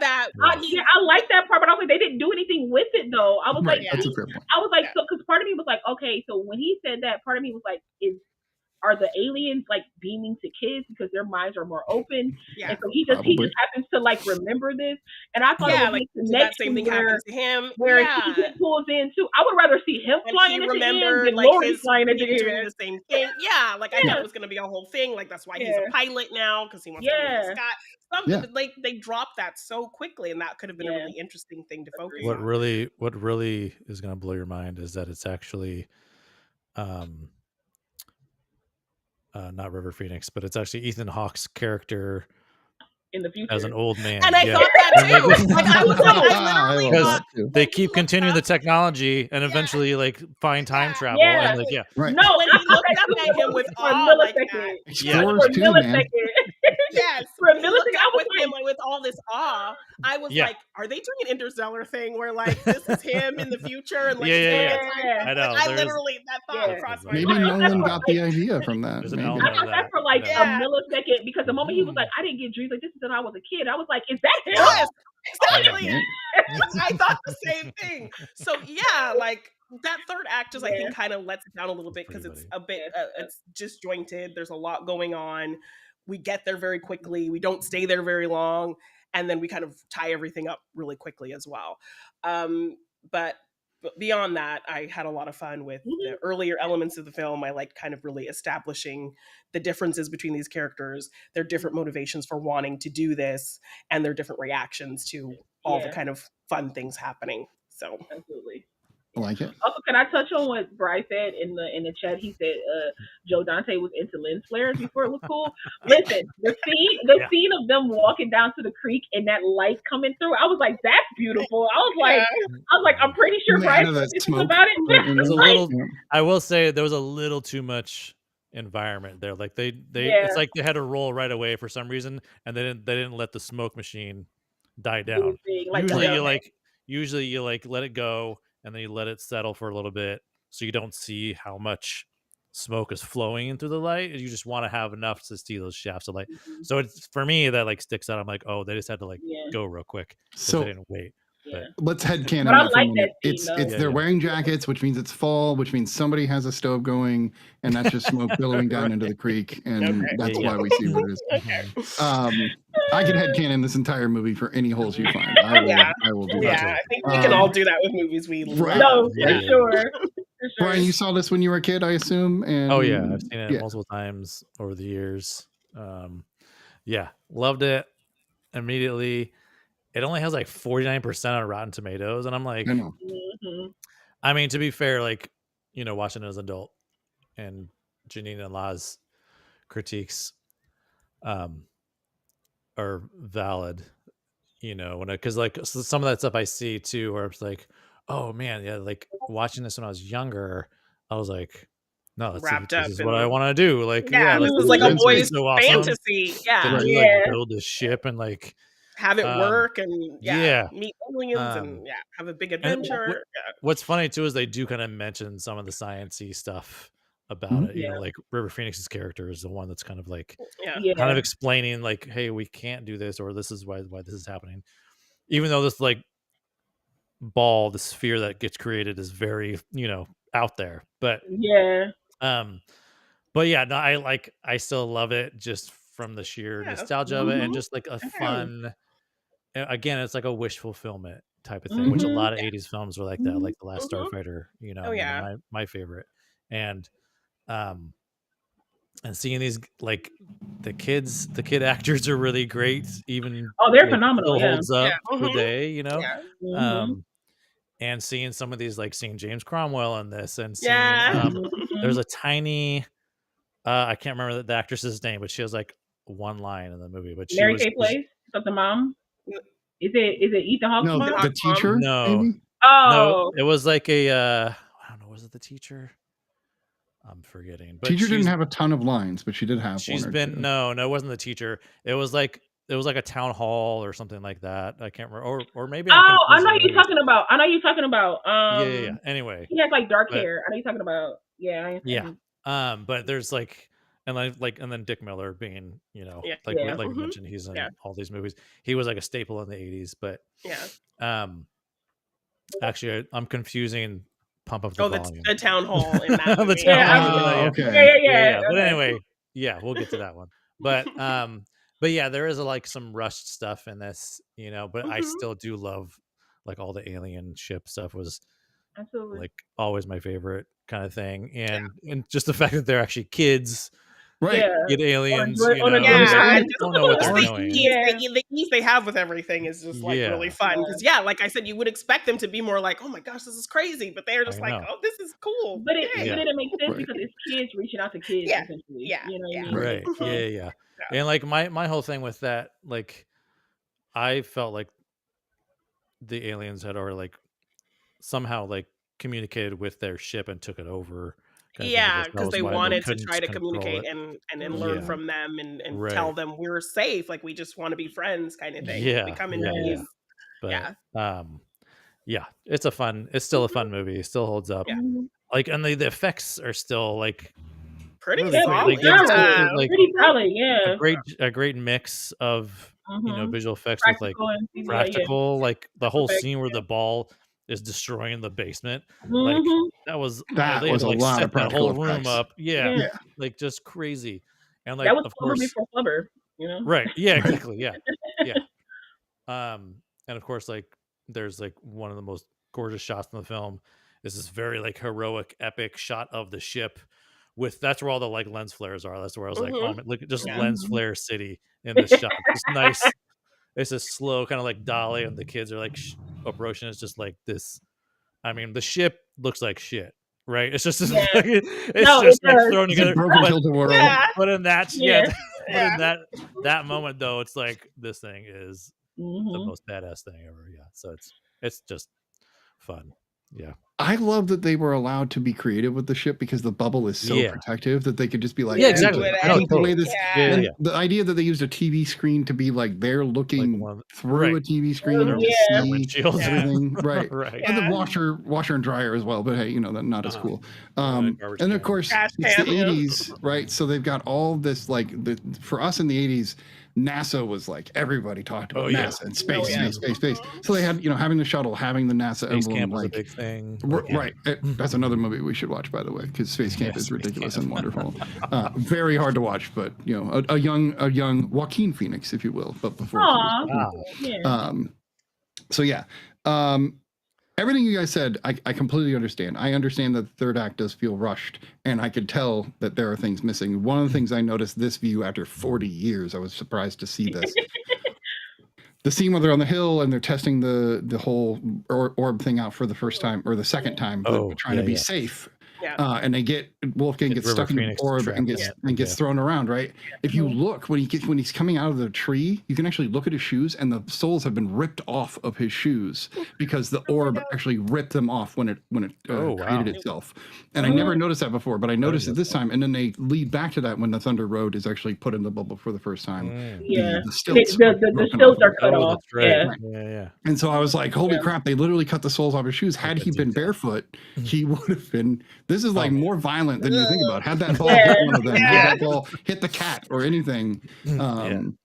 that. I like that part, but I was like, they didn't do anything with it though. I was like, that's a fair point. I was like, so because part of me was like, okay, so when he said that, part of me was like, are the aliens like beaming to kids because their minds are more open? And so he just happens to like remember this. And I thought it was like that same thing happens to him. Where he pulls in too. I would rather see him flying at the end than like Lori flying at the end. Doing the same thing. Yeah, like I thought it was gonna be a whole thing. Like that's why he's a pilot now, because he wants to be in the sky. Like they dropped that so quickly, and that could have been a really interesting thing to focus on. What really is gonna blow your mind is that it's actually not River Phoenix, but it's actually Ethan Hawke's character in the future as an old man. And I thought that too. Like I was like, because they keep continuing the technology and eventually like find time travel and like right. No, when he looked up at him with awe like that. Explorers too, man. Yes, for a millisecond, I was with him with all this awe. I was like, "Are they doing an Interstellar thing where like this is him in the future?" And like, I know. I literally that thought crossed my mind. Maybe Nolan got the idea from that. I got that for like a millisecond because the moment he was like, "I didn't get dreams like this since I was a kid," I was like, "Is that him?" Yes, exactly. I thought the same thing. So yeah, like that third act just I think kind of lets it down a little bit because it's a bit it's disjointed. There's a lot going on. We get there very quickly. We don't stay there very long. And then we kind of tie everything up really quickly as well. But beyond that, I had a lot of fun with the earlier elements of the film. I liked kind of really establishing the differences between these characters, their different motivations for wanting to do this, and their different reactions to all the kind of fun things happening. So absolutely. I like it. Also, can I touch on what Bryce said in the chat? He said Joe Dante was into lens flares before it was cool. Listen, the scene of them walking down to the creek and that light coming through, I was like, that's beautiful. I was like, I'm pretty sure Bryce was about it. I will say there was a little too much environment there. Like they it's like they had to roll right away for some reason, and they didn't let the smoke machine die down. Usually you let it go. And then you let it settle for a little bit so you don't see how much smoke is flowing into the light. You just want to have enough to see those shafts of light. So it's for me that like sticks out. I'm like, oh, they just had to go real quick. So they didn't wait. Let's headcanon that for a minute. It's they're wearing jackets, which means it's fall, which means somebody has a stove going, and that's just smoke billowing down into the creek, and that's why we see what it is. I could headcanon this entire movie for any holes you find. I will do that. Yeah, I think we can all do that with movies we love. No, for sure. Brian, you saw this when you were a kid, I assume? And oh yeah, I've seen it multiple times over the years. Loved it immediately. It only has like 49% on Rotten Tomatoes, and I'm like, I mean, to be fair, like, you know, watching it as an adult, and Janine and La's critiques are valid, you know, because like some of that stuff I see too, where it's like, oh man, like watching this when I was younger, I was like, no, this is what I want to do. Like, this was like a boy's fantasy. Like build this ship and like have it work and meet aliens and have a big adventure. What's funny too is they do kind of mention some of the sciencey stuff about it. You know, like River Phoenix's character is the one that's kind of like kind of explaining like, hey, we can't do this, or this is why this is happening. Even though this like the sphere that gets created is very, you know, out there. But I still love it just from the sheer nostalgia of it, and just like a fun, again, it's like a wish fulfillment type of thing, which a lot of 80s films were like that, like The Last Starfighter, you know, my favorite. And seeing these, like the kid actors are really great, even they're phenomenal. Holds up today, you know. and seeing some of these, like seeing James Cromwell in this, and seeing there's a tiny I can't remember the actress's name, but she has like one line in the movie. But Mary Kay Place, the mom. Is it Ethan Hawke's No, mom? the teacher. No, maybe? Oh, no, it was like a I don't know. Was it the teacher? I'm forgetting. But teacher didn't have a ton of lines, but she did have. She's one or been two. no, it wasn't the teacher. It was like a town hall or something like that. I can't remember, or maybe. I know you're talking about. Yeah. Anyway, he has like dark hair. I know you're talking about. Yeah. But there's like, and then Dick Miller being, like we mentioned, he's in all these movies. He was like a staple in the 80s. But actually, I'm confusing Pump Up the Volume. the town hall in that movie. The town hall. Okay. Yeah. But anyway, we'll get to that one. But yeah, there is like some rushed stuff in this, but I still do love like all the alien ship stuff was absolutely like always my favorite kind of thing. And just the fact that they're actually kids. Right. Get aliens. I don't know what they're doing. The ease they have with everything is just like really fun. Because like I said, you would expect them to be more like, oh my gosh, this is crazy. But they're just like, oh, this is cool. But it makes sense because it's kids reaching out to kids, essentially. Yeah. You know what I mean? Right. Yeah. And like my whole thing with that, like I felt like the aliens had already like somehow like communicated with their ship and took it over. Because they wanted to try to communicate and then learn from them and tell them we're safe. Like we just want to be friends, kind of thing. Yeah, we come in peace. But, it's still a fun movie. It still holds up. Yeah. Like, and the effects are still like pretty really solid. Pretty solid. Yeah. A great mix of visual effects with like practical, like the whole scene where the ball is destroying the basement. Like that was a lot of practical whole room effects. up. Like just crazy. And like that was of course before Flubber, right. Yeah, exactly. Yeah. And of course, like there's like one of the most gorgeous shots in the film is this very like heroic, epic shot of the ship with that's where all the like lens flares are. That's where I was like, oh, look, just lens flare city in this shot. It's nice. It's a slow kind of like dolly, and the kids are like approaching. It's just like this. I mean, the ship looks like shit, right? It's just like thrown together. But in that, that moment though, it's like this thing is the most badass thing ever. Yeah, so it's just fun. Yeah. I love that they were allowed to be creative with the ship because the bubble is so protective that they could just be like, exactly. The idea that they used a TV screen to be like they're looking through a TV screen to see everything, right? And the washer and dryer as well, but hey, not as cool. And of course, it's the 80s, right? So they've got all this like for us in the 80s. NASA was like everybody talked about NASA and space. So they had having the shuttle, having the NASA Space emblem, Camp like was a big thing. Right. That's another movie we should watch, by the way, because Space Camp is ridiculous and wonderful. Very hard to watch, but a young Joaquin Phoenix, if you will. But before. Everything you guys said, I completely understand. I understand that the third act does feel rushed, and I could tell that there are things missing. One of the things I noticed this view after 40 years, I was surprised to see this. The scene where they're on the hill and they're testing the whole orb thing out for the first time or the second time, but trying to be safe. And Wolfgang gets stuck in the orb and gets thrown around, right? If you look when he's coming out of the tree, you can actually look at his shoes, and the soles have been ripped off of his shoes because the orb actually ripped them off when it created itself. And I never noticed that before, but I noticed it this time. And then they lead back to that when the Thunder Road is actually put in the bubble for the first time. The stilts are cut off. And so I was like, holy crap! They literally cut the soles off his shoes. Had he been barefoot, he would have been. This is like more violent than you think about. Had that ball hit one of them, had that ball hit the cat or anything. Damn.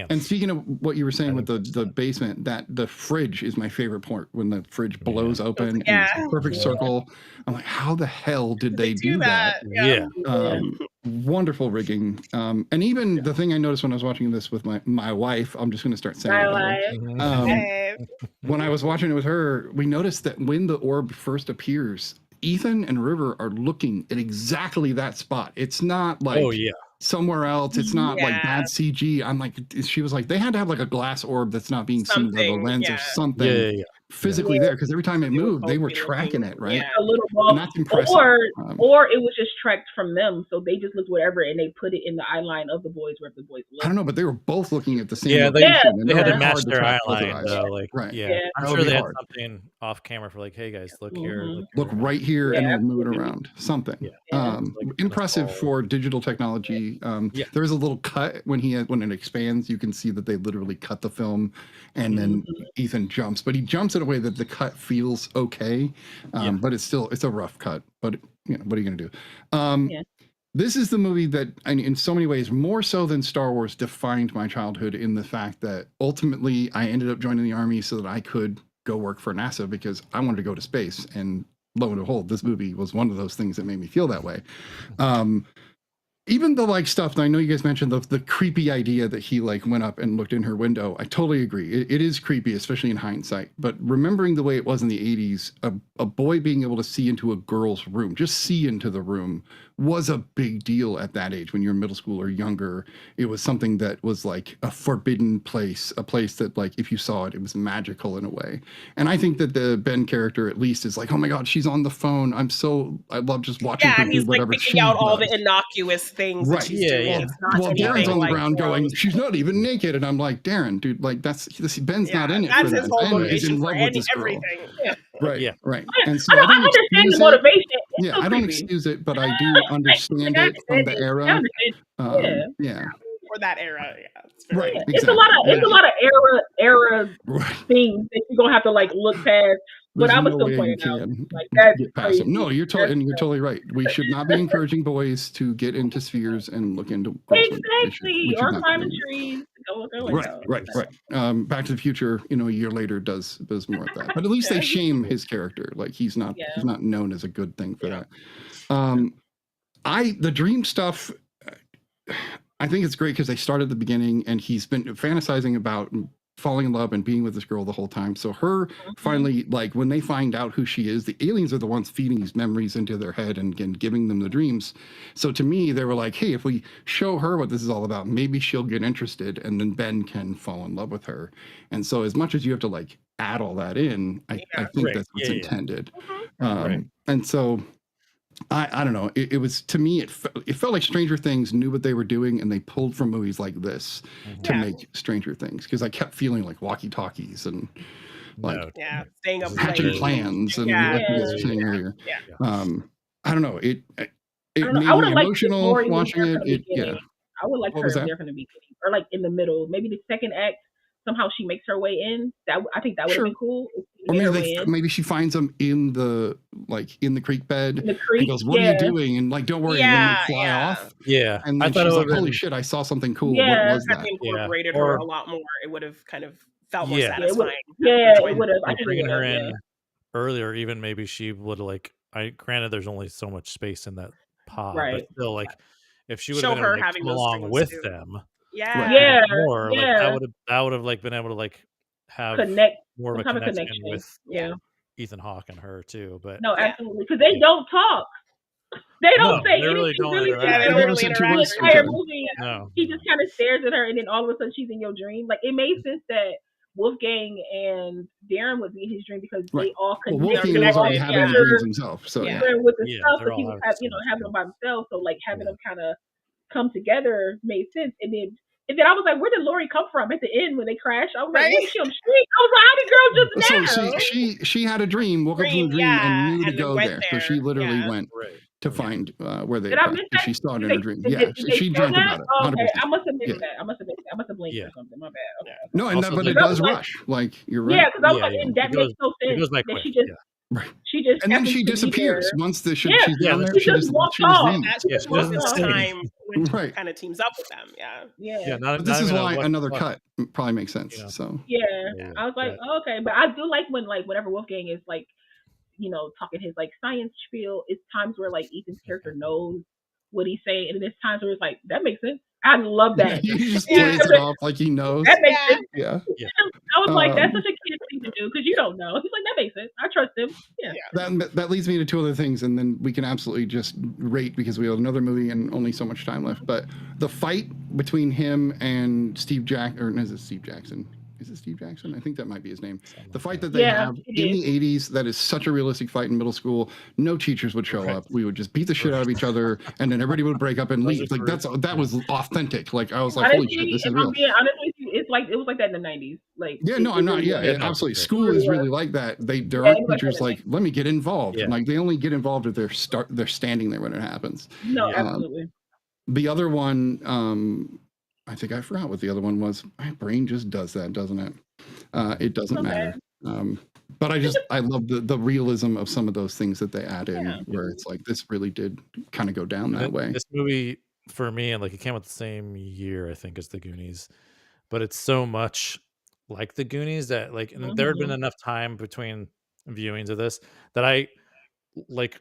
And speaking of what you were saying with the basement, that the fridge is my favorite part when the fridge blows open and it's a perfect circle. I'm like, how the hell did they do that? Wonderful rigging. And even the thing I noticed when I was watching this with my wife, I'm just going to start saying it. When I was watching it with her, we noticed that when the orb first appears, Ethan and River are looking at exactly that spot. It's not like somewhere else. It's not like bad CG. I'm like, she was like, they had to have like a glass orb that's not being seen by the lens or something physically there, because every time it moved, they were tracking it, right? A little ball. And that's impressive. Or it was just tracked from them, so they just looked whatever, and they put it in the eye line of the boys wherever the boys looked. I don't know, but they were both looking at the same. Yeah, they had to match their eye line, though. Like, right. I'm sure they had something off camera for like, hey guys, look here, look right here, and then move it around. Something. Impressive for digital technology. There is a little cut when it expands. You can see that they literally cut the film, and then Ethan jumps, but he jumps in a way that the cut feels okay, but it's a rough cut. But what are you going to do? This is the movie that, in so many ways, more so than Star Wars, defined my childhood, in the fact that ultimately I ended up joining the Army so that I could go work for NASA, because I wanted to go to space. And lo and behold, this movie was one of those things that made me feel that way. Even the stuff that I know you guys mentioned, the creepy idea that he went up and looked in her window. I totally agree. It is creepy, especially in hindsight. But remembering the way it was in the 80s, a boy being able to see into a girl's room, just see into the room, was a big deal at that age. When you're in middle school or younger, it was something that was like a forbidden place, a place that if you saw it, it was magical in a way. And I think that the Ben character at least is like, oh my God, she's on the phone. I love just watching her do whatever she picking out does. all the innocuous things that she's doing. It's not well, Darren's on the ground going, she's not even naked. And I'm like, Darren, dude, Ben's not in it for that. Ben is in love with this girl. Right. And so I don't understand the motivation. Yeah, I don't excuse it, but I do understand it from the era. For that era, right. Exactly. It's a lot of era things that you're gonna have to look past. But I was still pointing out, that's crazy. No, you're totally right. We should not be encouraging boys to get into spheres and look into exactly, or climbing trees. Right. Back to the Future, a year later does more of that. But at least they shame his character. He's not known as a good thing for that. The dream stuff, I think it's great because they start at the beginning, and he's been fantasizing about falling in love and being with this girl the whole time. So her finally, when they find out who she is, the aliens are the ones feeding these memories into their head and giving them the dreams. So to me, they were like, hey, if we show her what this is all about, maybe she'll get interested, and then Ben can fall in love with her. And so as much as you have to add all that in, I think that's what's intended. And so I don't know. It was, to me, it felt like Stranger Things knew what they were doing, and they pulled from movies like this to make Stranger Things, because I kept feeling like walkie-talkies and staying up hatching plans and what you guys were saying earlier. I don't know. It made me emotional watching it. I would like her there from the beginning, or in the middle, maybe the second act. Somehow she makes her way in. I think that would have been cool. Or maybe she finds them in the creek bed. And goes, "What are you doing?" And don't worry, and then they fly off. Yeah, and then she's like, "Holy shit, I saw something cool." What was that? Incorporated her a lot more. It would have kind of felt more satisfying. It would have. Bringing her in earlier, even maybe she would have granted, there's only so much space in that pod, but still, if she would have been able to come along with them. More that would have been able to have more of a connection with Ethan Hawke and her too. But no, absolutely, because they don't talk. They don't say anything. They don't really interact. The entire movie, he just kind of stares at her, and then all of a sudden she's in your dream. It made sense that Wolfgang and Darren would be in his dream, because they all connect. Wolfgang was already having dreams himself, so with the stuff, but he was having them by himself. So having them kind of come together made sense. And then I was like, where did Lori come from at the end when they crashed? I was like, was she on the street? I was like, how did girl just now? She had a dream, woke up from a dream, and knew to go there. So she literally went to find where they crashed. She saw it in her dream. She dreamt about it. Okay, I must have missed that. I must have blinked or something. My bad. Okay. No, but it does rush. You're right. Yeah, because I was like, that makes no sense. She just She just and then she disappears once the she's down there. She just walks off. That's most of the time when she kind of teams up with them. This is why another cut probably makes sense. So I was like, okay, but I do like whenever Wolfgang is talking his science spiel. It's times where Ethan's character knows what he's saying, and there's times where it's like, that makes sense. I love that. He just plays it off like he knows. That makes sense. Yeah. I was like, that's such a kid thing to do, because you don't know. He's like, that makes sense. I trust him. Yeah. That leads me to two other things, and then we can absolutely just rate, because we have another movie and only so much time left. But the fight between him and Steve Jackson, Is it Steve Jackson? I think that might be his name. Something The like fight that. that they Yeah, have it in is. the 80s, that is such a realistic fight in middle school. No teachers would show Right. up. We would just beat the shit out of each other, and then everybody would break up and Those leave. are Like great. that was authentic. Like I was like, holy shit, Honestly, this is if real. I'm being honest with you, it was like that in the 90s. Like Yeah, it, no, I'm it not. really Yeah, was. Yeah, no, absolutely. for sure. School It is really really like that. There Yeah, aren't it was like teachers that. like, let me get involved. Yeah. Like they only get involved if they're standing there when it happens. No, Yeah. absolutely. The other one, I think I forgot what the other one was. My brain just does that, doesn't it? It doesn't Okay. matter. But I love the realism of some of those things that they add in, Yeah. where it's like this really did kind of go down that way. This movie for me, and like it came out the same year, I think, as the Goonies, but it's so much like the Goonies that like, and there had been enough time between viewings of this that I like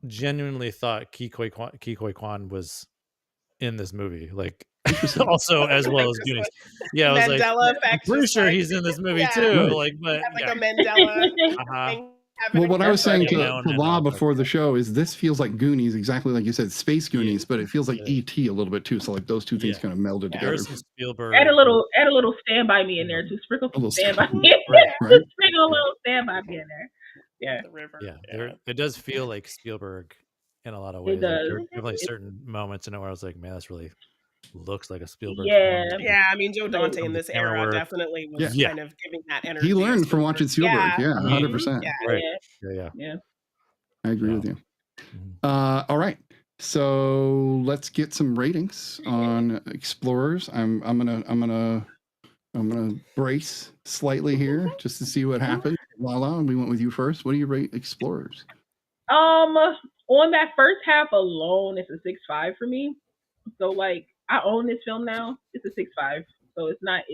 genuinely thought Ke Huy Quan was in this movie, like also as well as Goonies. Yeah, I was like, Mandela I'm effect. pretty just sure like, he's in this movie yeah. too. Right. Like, but have like yeah. a Mandela Uh-huh. thing. Well, what I was saying Yeah, to my own Law Mandela before the show is this feels like Goonies, exactly like you said, Space Goonies, but it feels like Yeah. E.T. a little bit too. So like those two things Yeah. kind of melded together. There's some Spielberg. Add a little Stand By Me in there too. Sprinkle A little some Stand By Stand- Me. right, right. Sprinkle a little Stand By Me in there. Yeah. The river. Yeah, it does feel like Spielberg in a lot of ways. It Like, does. there are definitely certain moments in it where I was like, man, this really looks like a Spielberg Yeah. film. Yeah, I mean, Joe Dante in this Camera era work. definitely was Yeah. kind of giving that energy. He of learned from Spielberg. watching Spielberg. Yeah, 100%. Yeah. Right. Yeah. Yeah. I agree Yeah. with you. Mhm. All right. So let's get some ratings on Explorers. I'm gonna brace slightly here just to see what happens. Lala, we went with you first. What do you rate Explorers? On that first half alone, it's a 6.5 for me. So like, I own this film now. It's a 6.5. So it's not.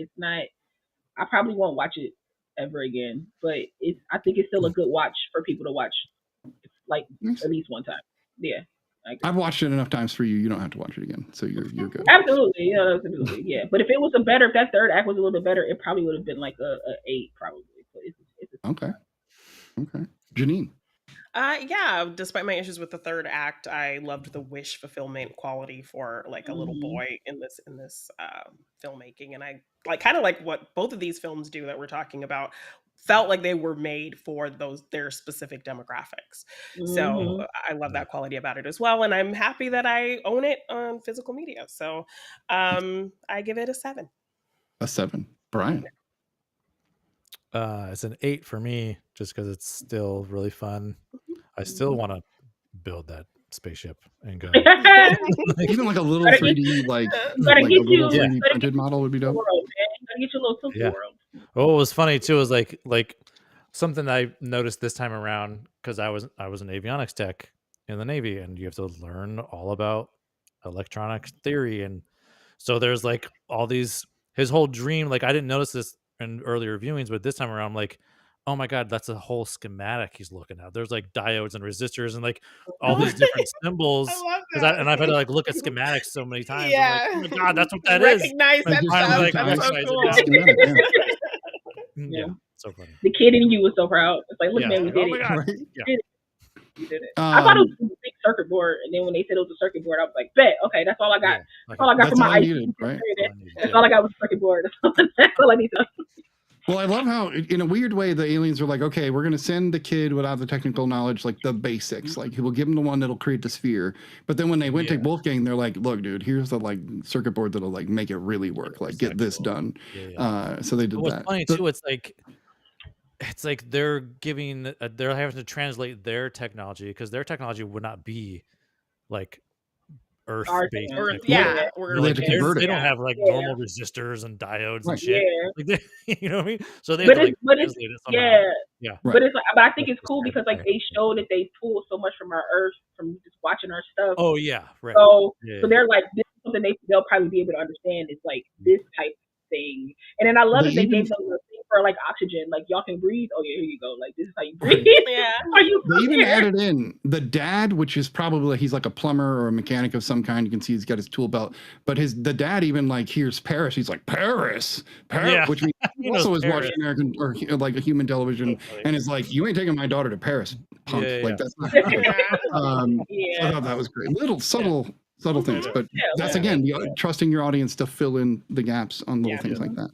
I probably won't watch it ever again. But I think it's still a good watch for people to watch, like Nice. at least one time. Yeah. I agree. I've watched it enough times for you. You don't have to watch it again. So you're good. Absolutely, yeah, absolutely, yeah. But if it was if that third act was a little bit better, it probably would have been like a 8, probably. So it's Okay. Janine. Yeah, despite my issues with the third act, I loved the wish fulfillment quality for like a little boy in this filmmaking, and I kind of like what both of these films do that we're talking about. Felt like they were made for their specific demographics. So I love that quality about it as well, and I'm happy that I own it on physical media. So I give it a 7. A 7. Brian. It's an 8 for me, just because it's still really fun. I still want to build that spaceship and go. Even like a little 3D, like a little 3D printed model would be dope. World, man. You gotta get your little Super World. Oh, what was funny too is like something I noticed this time around, because I was an avionics tech in the Navy, and you have to learn all about electronics theory, and so there's like all these, his whole dream. Like, I didn't notice this in earlier viewings, but this time around, I'm like, oh my god, that's a whole schematic he's looking at. There's like diodes and resistors and like all these different symbols. And I've had to like look at schematics so many times. Yeah. I'm like, oh my god, that's what that Recognize is. that I'm stuff. like, That's so recognize cool. it now. Yeah. So funny. The kid in you was so proud. It's like, look, man, we Oh did my it. god. Right? We did it. I thought it was a big circuit board, and then when they said it was a circuit board, I was like, bet, okay, that's all I got. That's all I got That's for all my I IT. needed, right? That's all I got was a circuit board. That's all I need to. Well, I love how, in a weird way, the aliens are like, okay, we're going to send the kid without the technical knowledge, like the basics. Like, we'll give him the one that'll create the sphere. But then when they went to Wolfgang, they're like, look, dude, here's the like circuit board that'll like make it really work. Like, get this done. So they did What's that. funny too, it's like they're they're having to translate their technology, because their technology would not be like Earth-based. Or, like, yeah, they don't have like normal resistors and diodes and shit. Yeah. Like you know what I mean? So they have to like translate it somehow. Yeah. But it's like, but I think it's cool because like they show that they pull so much from our Earth from just watching our stuff. Oh yeah, right. So they're like, this is something they'll probably be able to understand. Is like this type of thing. And then I love that they gave them the thing for like oxygen. Like, y'all can breathe. Oh yeah, here you go. Like, this is how you breathe. Yeah. They even added in the dad, which is probably, he's like a plumber or a mechanic of some kind. You can see he's got his tool belt, but the dad even like hears Paris. He's like, Paris, which means he also has watched American or like a human television, and is like, you ain't taking my daughter to Paris, punk. Like that's not. I thought that was great. Little subtle subtle things, but that's again trusting your audience to fill in the gaps on little things like that.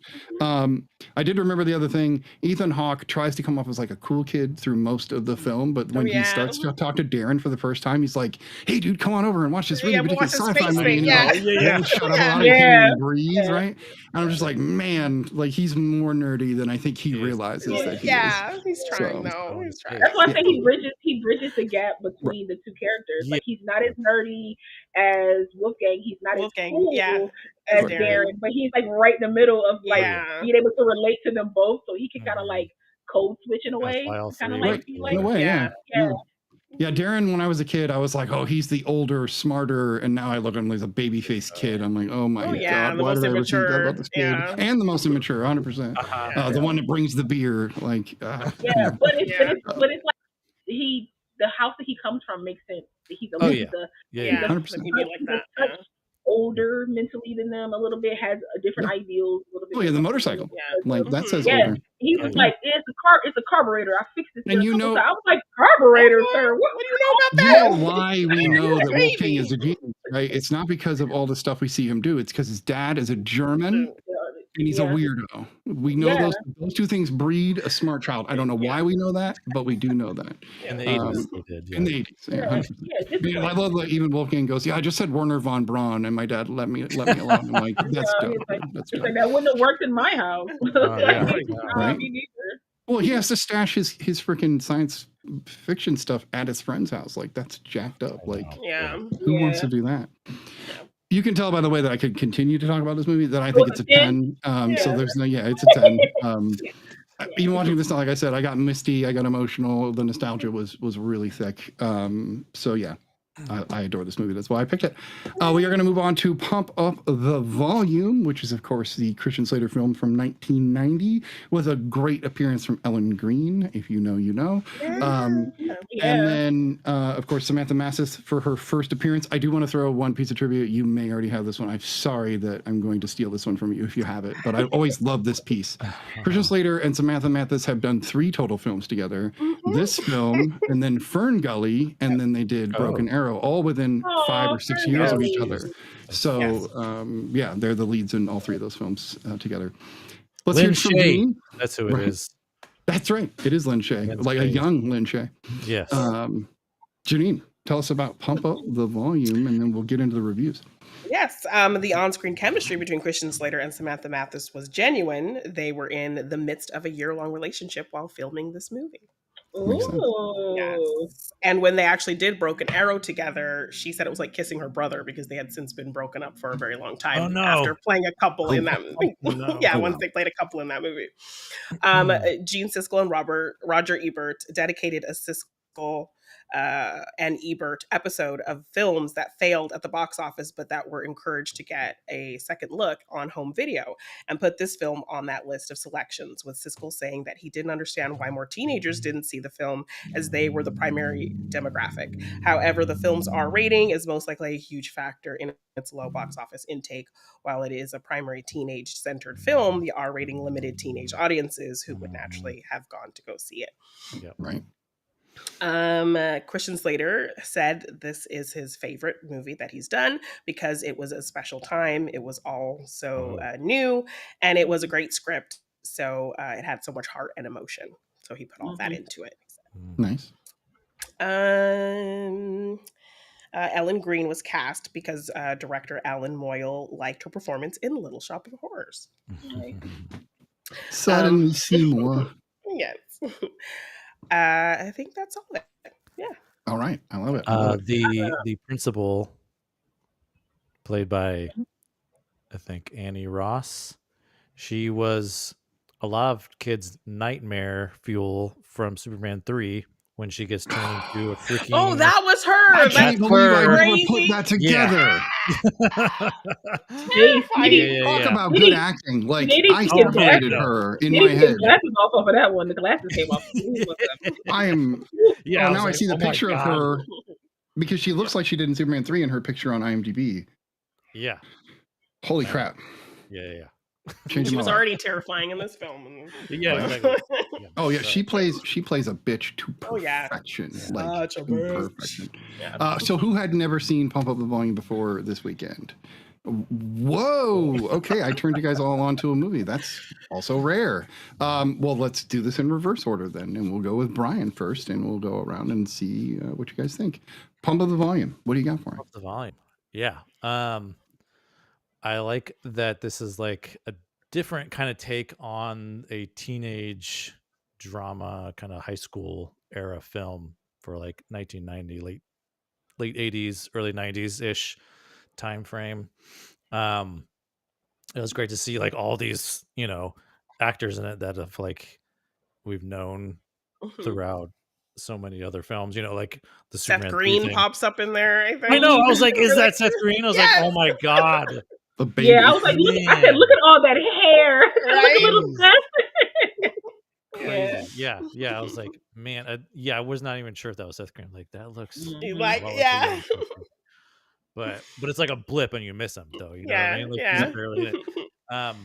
I did remember the other thing. Ethan Hawke tries to come off as like a cool kid through most of the film, but when he starts to talk to Darren for the first time, he's like, "Hey, dude, come on over and watch this really ridiculous sci-fi movie." Shut up about it and breathe, right? And I'm just like, man, like he's more nerdy than I think he realizes that he is. He's trying though. He's trying. That's why I think he bridges the gap between the two characters. Like he's not as nerdy as Wolfgang. He's not as cool as Darren, but he's like right in the middle of like being able to relate to them both, so he can kind of like code switch in a way, kind of like in a way, yeah. Darren, when I was a kid, I was like, oh, he's the older, smarter, and now I look at him as a baby-faced kid. I'm like, oh my God, why did I ever think that about this kid? And the most immature, 100%. The one that brings the beer, like. But it's like the house that he comes from makes sense. He's a 100%. Older mentally than them a little bit, has a different ideals. A little bit the motorcycle, like that says older. He was like, it's a carburetor. I fixed it. And I was like, carburetor, sir. What do you know about that? You know why we know that Wolfgang is a genius, right? It's not because of all the stuff we see him do. It's because his dad is a German. And he's a weirdo. We know those two things breed a smart child. I don't know why we know that, but we do know that. In the 80s, they did. In the 80s, I love that even Wolfgang goes, I just said Werner von Braun, and my dad let me alone. I'm like, that's dope. That's dope. Like, that wouldn't have worked in my house. Right? Well, he has to stash his freaking science fiction stuff at his friend's house. Like, that's jacked up. Like, who wants to do that? You can tell by the way that I could continue to talk about this movie that I think it's a 10. So there's it's a 10. Even watching this, like I said, I got misty, I got emotional. The nostalgia was really thick. I adore this movie. That's why I picked it. We are going to move on to Pump Up the Volume, which is, of course, the Christian Slater film from 1990 with a great appearance from Ellen Greene. If you know, you know. And then, of course, Samantha Mathis for her first appearance. I do want to throw one piece of trivia. You may already have this one. I'm sorry that I'm going to steal this one from you if you have it, but I always love this piece. Christian Slater and Samantha Mathis have done 3 total films together. This film, and then Fern Gully, and then they did Broken Arrow. All within 5 or 6 years of each other. So, they're the leads in all 3 of those films together. Let's hear from Janine. That's who it is. That's right. It is Lin Shaye, like a young Lin Shaye. Yes. Janine, tell us about Pump Up the Volume, and then we'll get into the reviews. Yes, the on-screen chemistry between Christian Slater and Samantha Mathis was genuine. They were in the midst of a year-long relationship while filming this movie. Yes. And when they actually did Broken Arrow together, she said it was like kissing her brother because they had since been broken up for a very long time after playing a couple in that movie. Once they played a couple in that movie. Gene Siskel and Roger Ebert dedicated a Siskel and Ebert episode of films that failed at the box office but that were encouraged to get a second look on home video, and put this film on that list of selections, with Siskel saying that he didn't understand why more teenagers didn't see the film as they were the primary demographic. However, the film's R rating is most likely a huge factor in its low box office intake. While it is a primary teenage-centered film, the R rating limited teenage audiences who would naturally have gone to go see it. Yeah, right. Christian Slater said this is his favorite movie that he's done because it was a special time. It was all so new, and it was a great script. So it had so much heart and emotion. So he put all that into it. Nice. Ellen Greene was cast because director Alan Moyle liked her performance in Little Shop of Horrors. Suddenly Seymour. Yes. I think that's all of it. Yeah. All right. I love it. The principal, played by, I think, Annie Ross. She was a lot of kids' nightmare fuel from Superman 3 when she gets turned into a freaking... Oh, that was her! I can't believe I never put that together. Talk about good acting. Like, I separated her in my head. The glasses off of that one. The glasses came off. I am... Yeah, now I see the picture of her, because she looks like she did in Superman 3 in her picture on IMDb. Yeah. Holy crap. Yeah. Changing She my was life. already terrifying in this film. Yeah, exactly. Yeah. Oh yeah, she plays a bitch to perfection. Like such a to bitch. perfection. Yeah. So who had never seen Pump Up the Volume before this weekend? Whoa. Okay, I turned you guys all on to a movie. That's also rare. Well, let's do this in reverse order then, and we'll go with Brian first, and we'll go around and see what you guys think. Pump Up the Volume. What do you got for it? Pump the volume. Yeah. I like that this is like a different kind of take on a teenage drama, kind of high school era film for like 1990, late 80s, early 90s ish time frame. It was great to see like all these, actors in it that have like we've known throughout so many other films, like the Seth Superman Green pops up in there, I think. I know. I was like, is that Seth Green? I was like, oh my God. The baby. Yeah, I was like, I said, look at all that hair. Right? Crazy. Yeah. I was like, man, I was not even sure if that was Seth Green. Like, that looks like, yeah. But it's like a blip and you miss him, though. You know what I mean? Like, he's barely in it.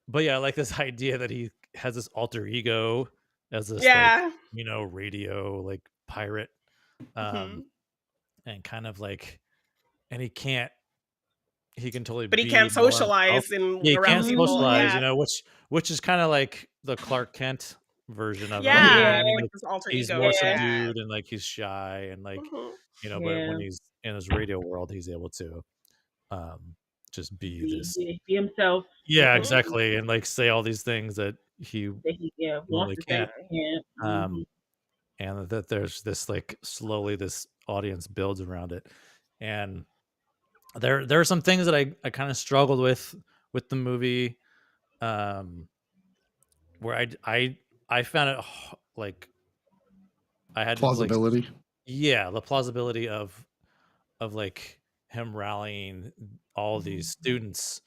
But yeah, I like this idea that he has this alter ego as this, like, radio, like, pirate. And kind of like, and he can totally but he can't socialize around he can't people. socialize, which is kind of like the Clark Kent version of it. I mean, like this alter he's ego. more subdued and like he's shy and like but when he's in his radio world, he's able to just be himself. Yeah, exactly, and like say all these things that he wants to can't. say. And that there's this like slowly this audience builds around it, and there are some things that I kind of struggled with the movie, where I found it like I had plausibility. To, like, the plausibility of like him rallying all these students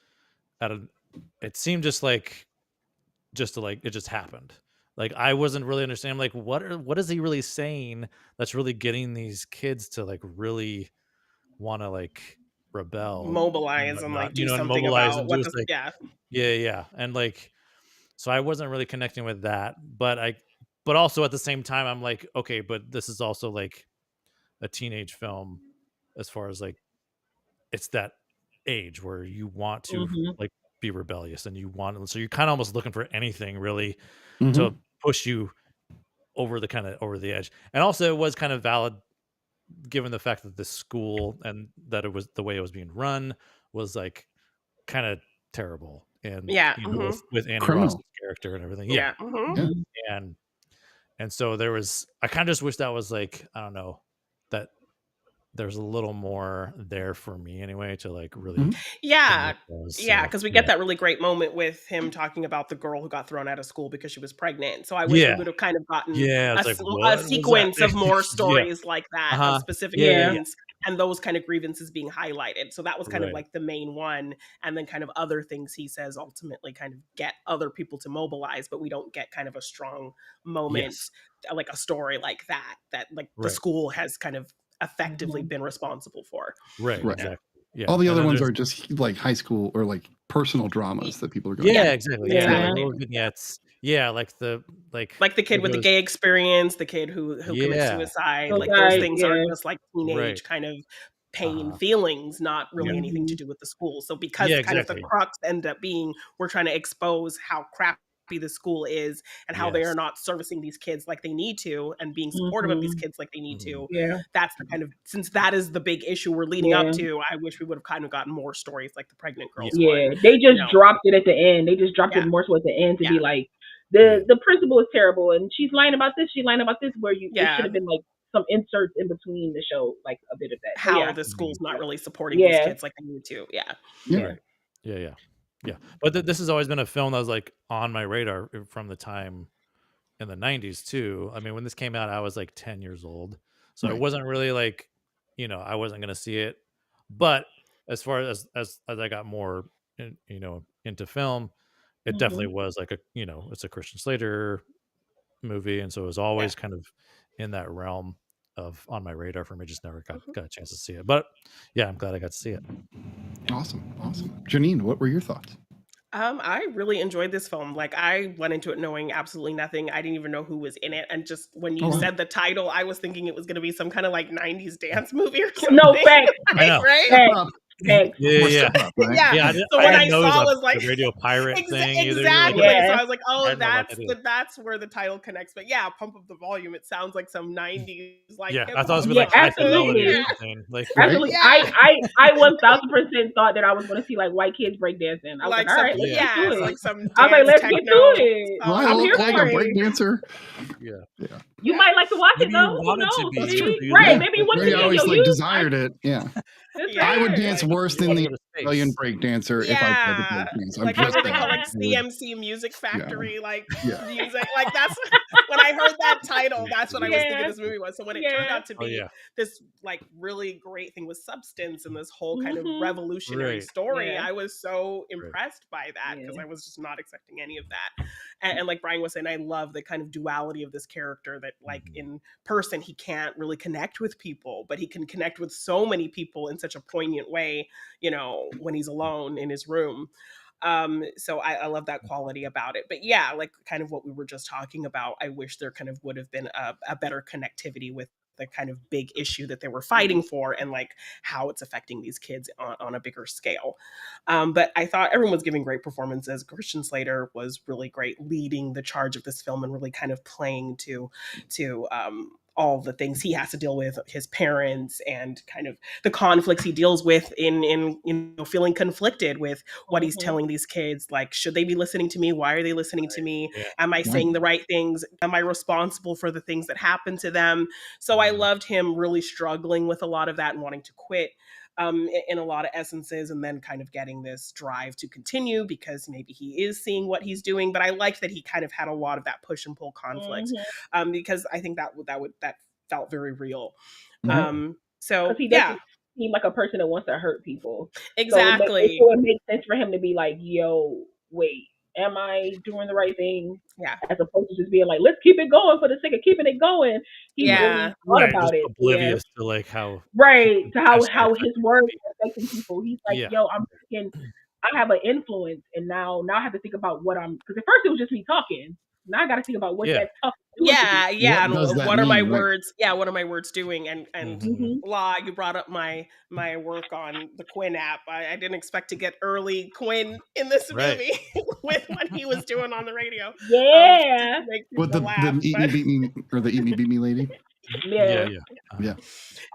it seemed just to like it just happened. Like I wasn't really understanding like what is he really saying that's really getting these kids to like really want to like rebel, mobilize, and like do something mobilize about what this, and like so I wasn't really connecting with that, but also at the same time I'm like, okay, but this is also like a teenage film as far as like it's that age where you want to like be rebellious and you want, so you're kind of almost looking for anything really to push you over the edge. And also it was kind of valid given the fact that the school and that it was the way it was being run was like kind of terrible and with Andy Ross's character and everything. And so there was, I kind of just wish that was like, I don't know, that there's a little more there for me anyway to like really because we get that really great moment with him talking about the girl who got thrown out of school because she was pregnant. So I wish we would have kind of gotten a sequence of more stories like that of specific events and those kind of grievances being highlighted. So that was kind of like the main one, and then kind of other things he says ultimately kind of get other people to mobilize, but we don't get kind of a strong moment like a story like that like the school has kind of effectively been responsible for. Exactly. All the other ones are just like high school or like personal dramas that people are going exactly. Little vignettes. Like the kid with the gay experience, the kid who commits suicide, like those things are just like teenage kind of pain feelings, not really anything to do with the school. So because kind of the crux end up being we're trying to expose how crappy the school is and how they are not servicing these kids like they need to and being supportive of these kids like they need to. That's the kind of, since that is the big issue we're leading up to, I wish we would have kind of gotten more stories like the pregnant girls one. They just dropped it at the end. They just dropped it more so at the end to be like the principal is terrible and she's lying about this, where it should have been like some inserts in between the show, like a bit of that. How the school's not really supporting these kids like they need to. But this has always been a film that was like on my radar from the time in the 90s too. I mean, when this came out, I was like 10 years old. So it wasn't really like, I wasn't going to see it. But as far as I got more, into film, it definitely was like it's a Christian Slater movie. And so it was always kind of in that realm of on my radar for me. Just never got a chance to see it. But I'm glad I got to see it. Awesome. Janine, what were your thoughts? I really enjoyed this film. Like, I went into it knowing absolutely nothing. I didn't even know who was in it. And just when you said the title, I was thinking it was going to be some kind of like 90s dance movie or something. No, facts. Right? Thanks. Yeah. So when I saw it was like the Radio Pirate thing. Exactly. So I was like, oh, that's where the title connects. But yeah, Pump Up the Volume. It sounds like some 90s like. Yeah, I thought it was like absolutely. Like, absolutely. Yeah. I 1000% thought that I was going to see like white kids breakdancing. I was like, all right, let's get to it. Like some I was like, let's get to it. Well, I'm here for a breakdancer. Yeah. You might like to watch it though. Who knows? Right? Maybe you want to. I always like desired it. Yeah. I would dance worse than the Australian breakdancer if I played the breakdance. Like what they call like CMC Music Factory, like music. Like that's when I heard that title, that's what I was thinking this movie was. So when it turned out to be this like really great thing with substance and this whole kind of revolutionary story, I was so impressed by that because I was just not expecting any of that. And like Brian was saying, I love the kind of duality of this character that like in person he can't really connect with people, but he can connect with so many people in such a poignant way, you know, when he's alone in his room. So I love that quality about it. But yeah, like kind of what we were just talking about, I wish there kind of would have been a better connectivity with the kind of big issue that they were fighting for and like how it's affecting these kids on a bigger scale. But I thought everyone was giving great performances. Christian Slater was really great leading the charge of this film and really kind of playing to all the things he has to deal with, his parents and kind of the conflicts he deals with in you know, feeling conflicted with what he's telling these kids. Like, should they be listening to me? Why are they listening to me? Am I saying the right things? Am I responsible for the things that happen to them? So I loved him really struggling with a lot of that and wanting to quit in a lot of essences, and then kind of getting this drive to continue because maybe he is seeing what he's doing. But I liked that he kind of had a lot of that push and pull conflict because I think that felt very real. So he doesn't seem like a person that wants to hurt people. Exactly. So it makes sense for him to be like, yo, wait, am I doing the right thing? Yeah. As opposed to just being like, let's keep it going for the sake of keeping it going. He really thought about it. Oblivious to like how how his words are affecting people. He's like, yo, I'm thinking I have an influence, and now I have to think about what I'm, because at first it was just me talking. Now I got to think about what that talk. And what are my words? Yeah, what are my words doing? And you brought up my work on the Quinn app. I didn't expect to get early Quinn in this movie with what he was doing on the radio. Yeah, with the eat me beat me or the eat me beat me lady. But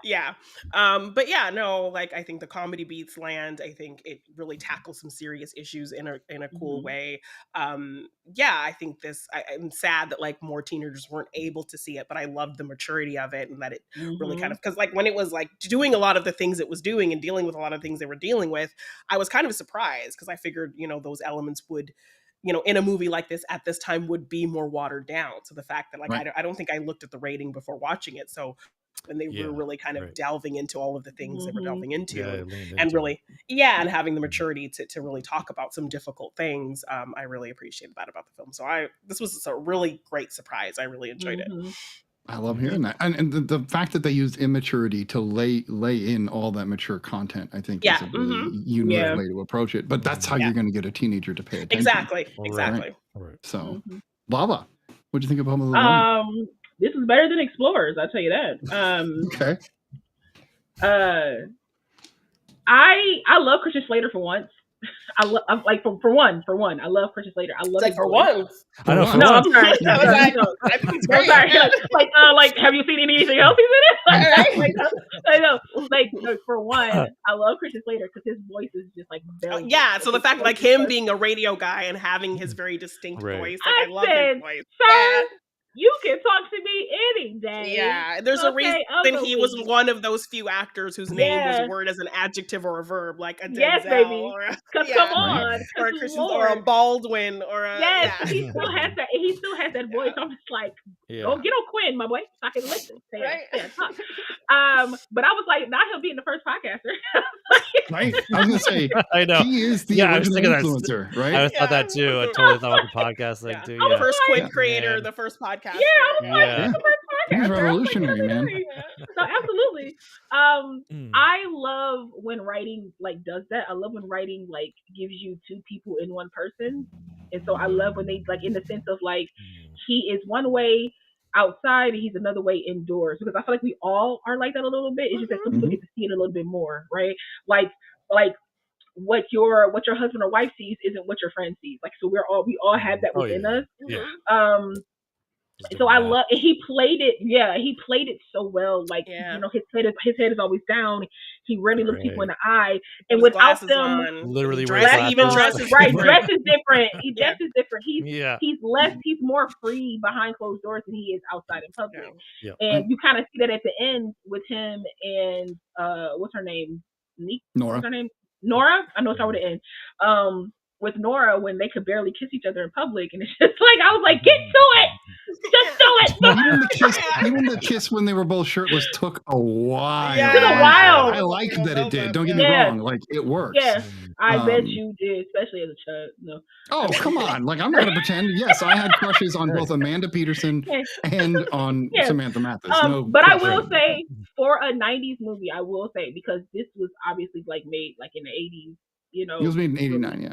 yeah, no, like I think the comedy beats land. I think it really tackles some serious issues in a cool way. I think I'm sad that like more teenagers weren't able to see it, but I loved the maturity of it and that it really kind of, because like when it was like doing a lot of the things it was doing and dealing with a lot of things they were dealing with, I was kind of surprised because I figured, you know, those elements would, you know, in a movie like this at this time would be more watered down. So the fact that like, I don't think I looked at the rating before watching it. So when they were really kind of delving into all of the things they were delving into and really, and having the maturity to really talk about some difficult things. I really appreciated that about the film. So this was a really great surprise. I really enjoyed it. I love hearing that. And the fact that they used immaturity to lay in all that mature content, I think is a really unique way to approach it. But that's how you're going to get a teenager to pay attention. Exactly. Right. So, Lava, what'd you think of Home Alone? This is better than Explorers, I'll tell you that. Okay. I love Christian Slater for once. I love like for one. I love Christian Slater. I love it for one. I know. I'm sorry. I'm sorry. Like, have you seen anything else he's in it? For one, I love Christian Slater because his voice is just like very. So the fact like him being a radio guy and having his very distinct voice, like I love his voice. You can talk to me any day. Yeah, there's a reason he was one of those few actors whose name was a word as an adjective or a verb, like a Denzel or a, come on, or a Christian or a Baldwin or a he still has that. He still has that voice. I'm just like, oh, get on Quinn, my boy, so I can listen. Talk. But I was like, not him being the first podcaster. Right, I was gonna say, I know he is the original influencer, right? I thought that too. I totally thought about the podcast thing too. The first Quinn creator, the first podcast. Yeah, I was like, the first podcast. He's revolutionary, man. So No, absolutely. I love when writing like does that. I love when writing like gives you two people in one person. And so I love when they like in the sense of like he is one way outside and he's another way indoors, because I feel like we all are like that a little bit. It's just that some people get to see it a little bit more, right? Like what your husband or wife sees isn't what your friend sees. Like, so we all have that within us. So I love, and he played it. Yeah, he played it so well. Like, you know, his head is always down. He rarely looks people in the eye, and without them, literally even dresses right. Dress is different. He dress is different. He's more free behind closed doors than he is outside in public. And you kind of see that at the end with him and what's her name? Nora. What's her name? Nora. I know it's how it end. With Nora, when they could barely kiss each other in public, and it's just like I was like, get to it, just do it. Even the kiss when they were both shirtless took a while. Yeah. Took a while. I like that it did. Don't get me wrong. Like, it works. Yeah, I bet you did, especially as a child. No. Oh, come on! Like, I'm not gonna pretend. Yes, I had crushes on both Amanda Peterson and on Samantha Mathis. But I will say, for a '90s movie, I will say, because this was obviously like made like in the '80s. You know, it was made in '89. Yeah.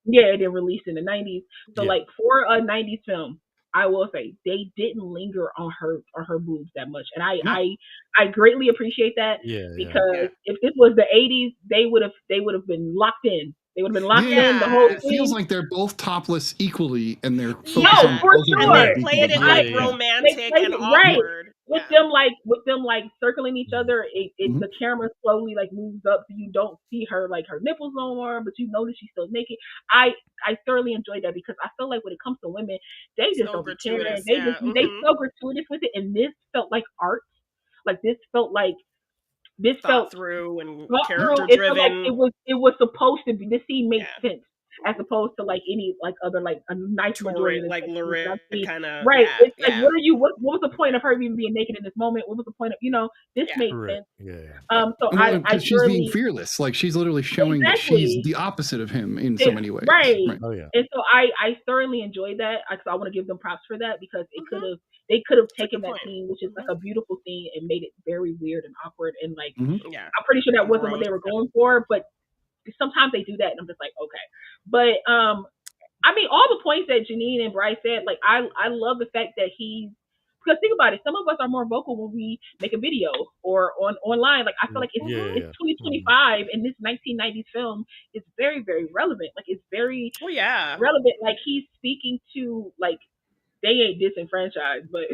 Yeah, they released in the '90s. So like for a '90s film, I will say they didn't linger on her boobs that much, and I greatly appreciate that. Because if this was the '80s, they would have been locked in. They would have been locked in the whole. It feels like they're both topless equally, and they're for sure. And they play it in like romantic and awkward. With them like circling each other, the camera slowly like moves up, so you don't see her like her nipples no more, but you notice she's still naked. I thoroughly enjoyed that, because I feel like when it comes to women, they just don't be caring. They so gratuitous with it, and this felt like art. Like this felt thought through and character driven. It was supposed to be. This scene made sense, as opposed to like any like other like a nice majority like Lorraine kind of right. It's like what was the point of her even being naked in this moment? What was the point of this made sense? So I she's being fearless. Like, she's literally showing that she's the opposite of him in so many ways. Right. Oh yeah. And so I thoroughly enjoyed that. So I want to give them props for that, because they could have taken that scene, which is like a beautiful scene, and made it very weird and awkward, and like I'm pretty sure that wasn't what they were going for, but sometimes they do that, and I'm just like, okay. But I mean, all the points that Janine and Bryce said, like I love the fact that because think about it, some of us are more vocal when we make a video or online. Like, I feel like it's 2025, and this 1990s film is very, very relevant. Like, it's very relevant. Like, he's speaking to, like, they ain't disenfranchised, but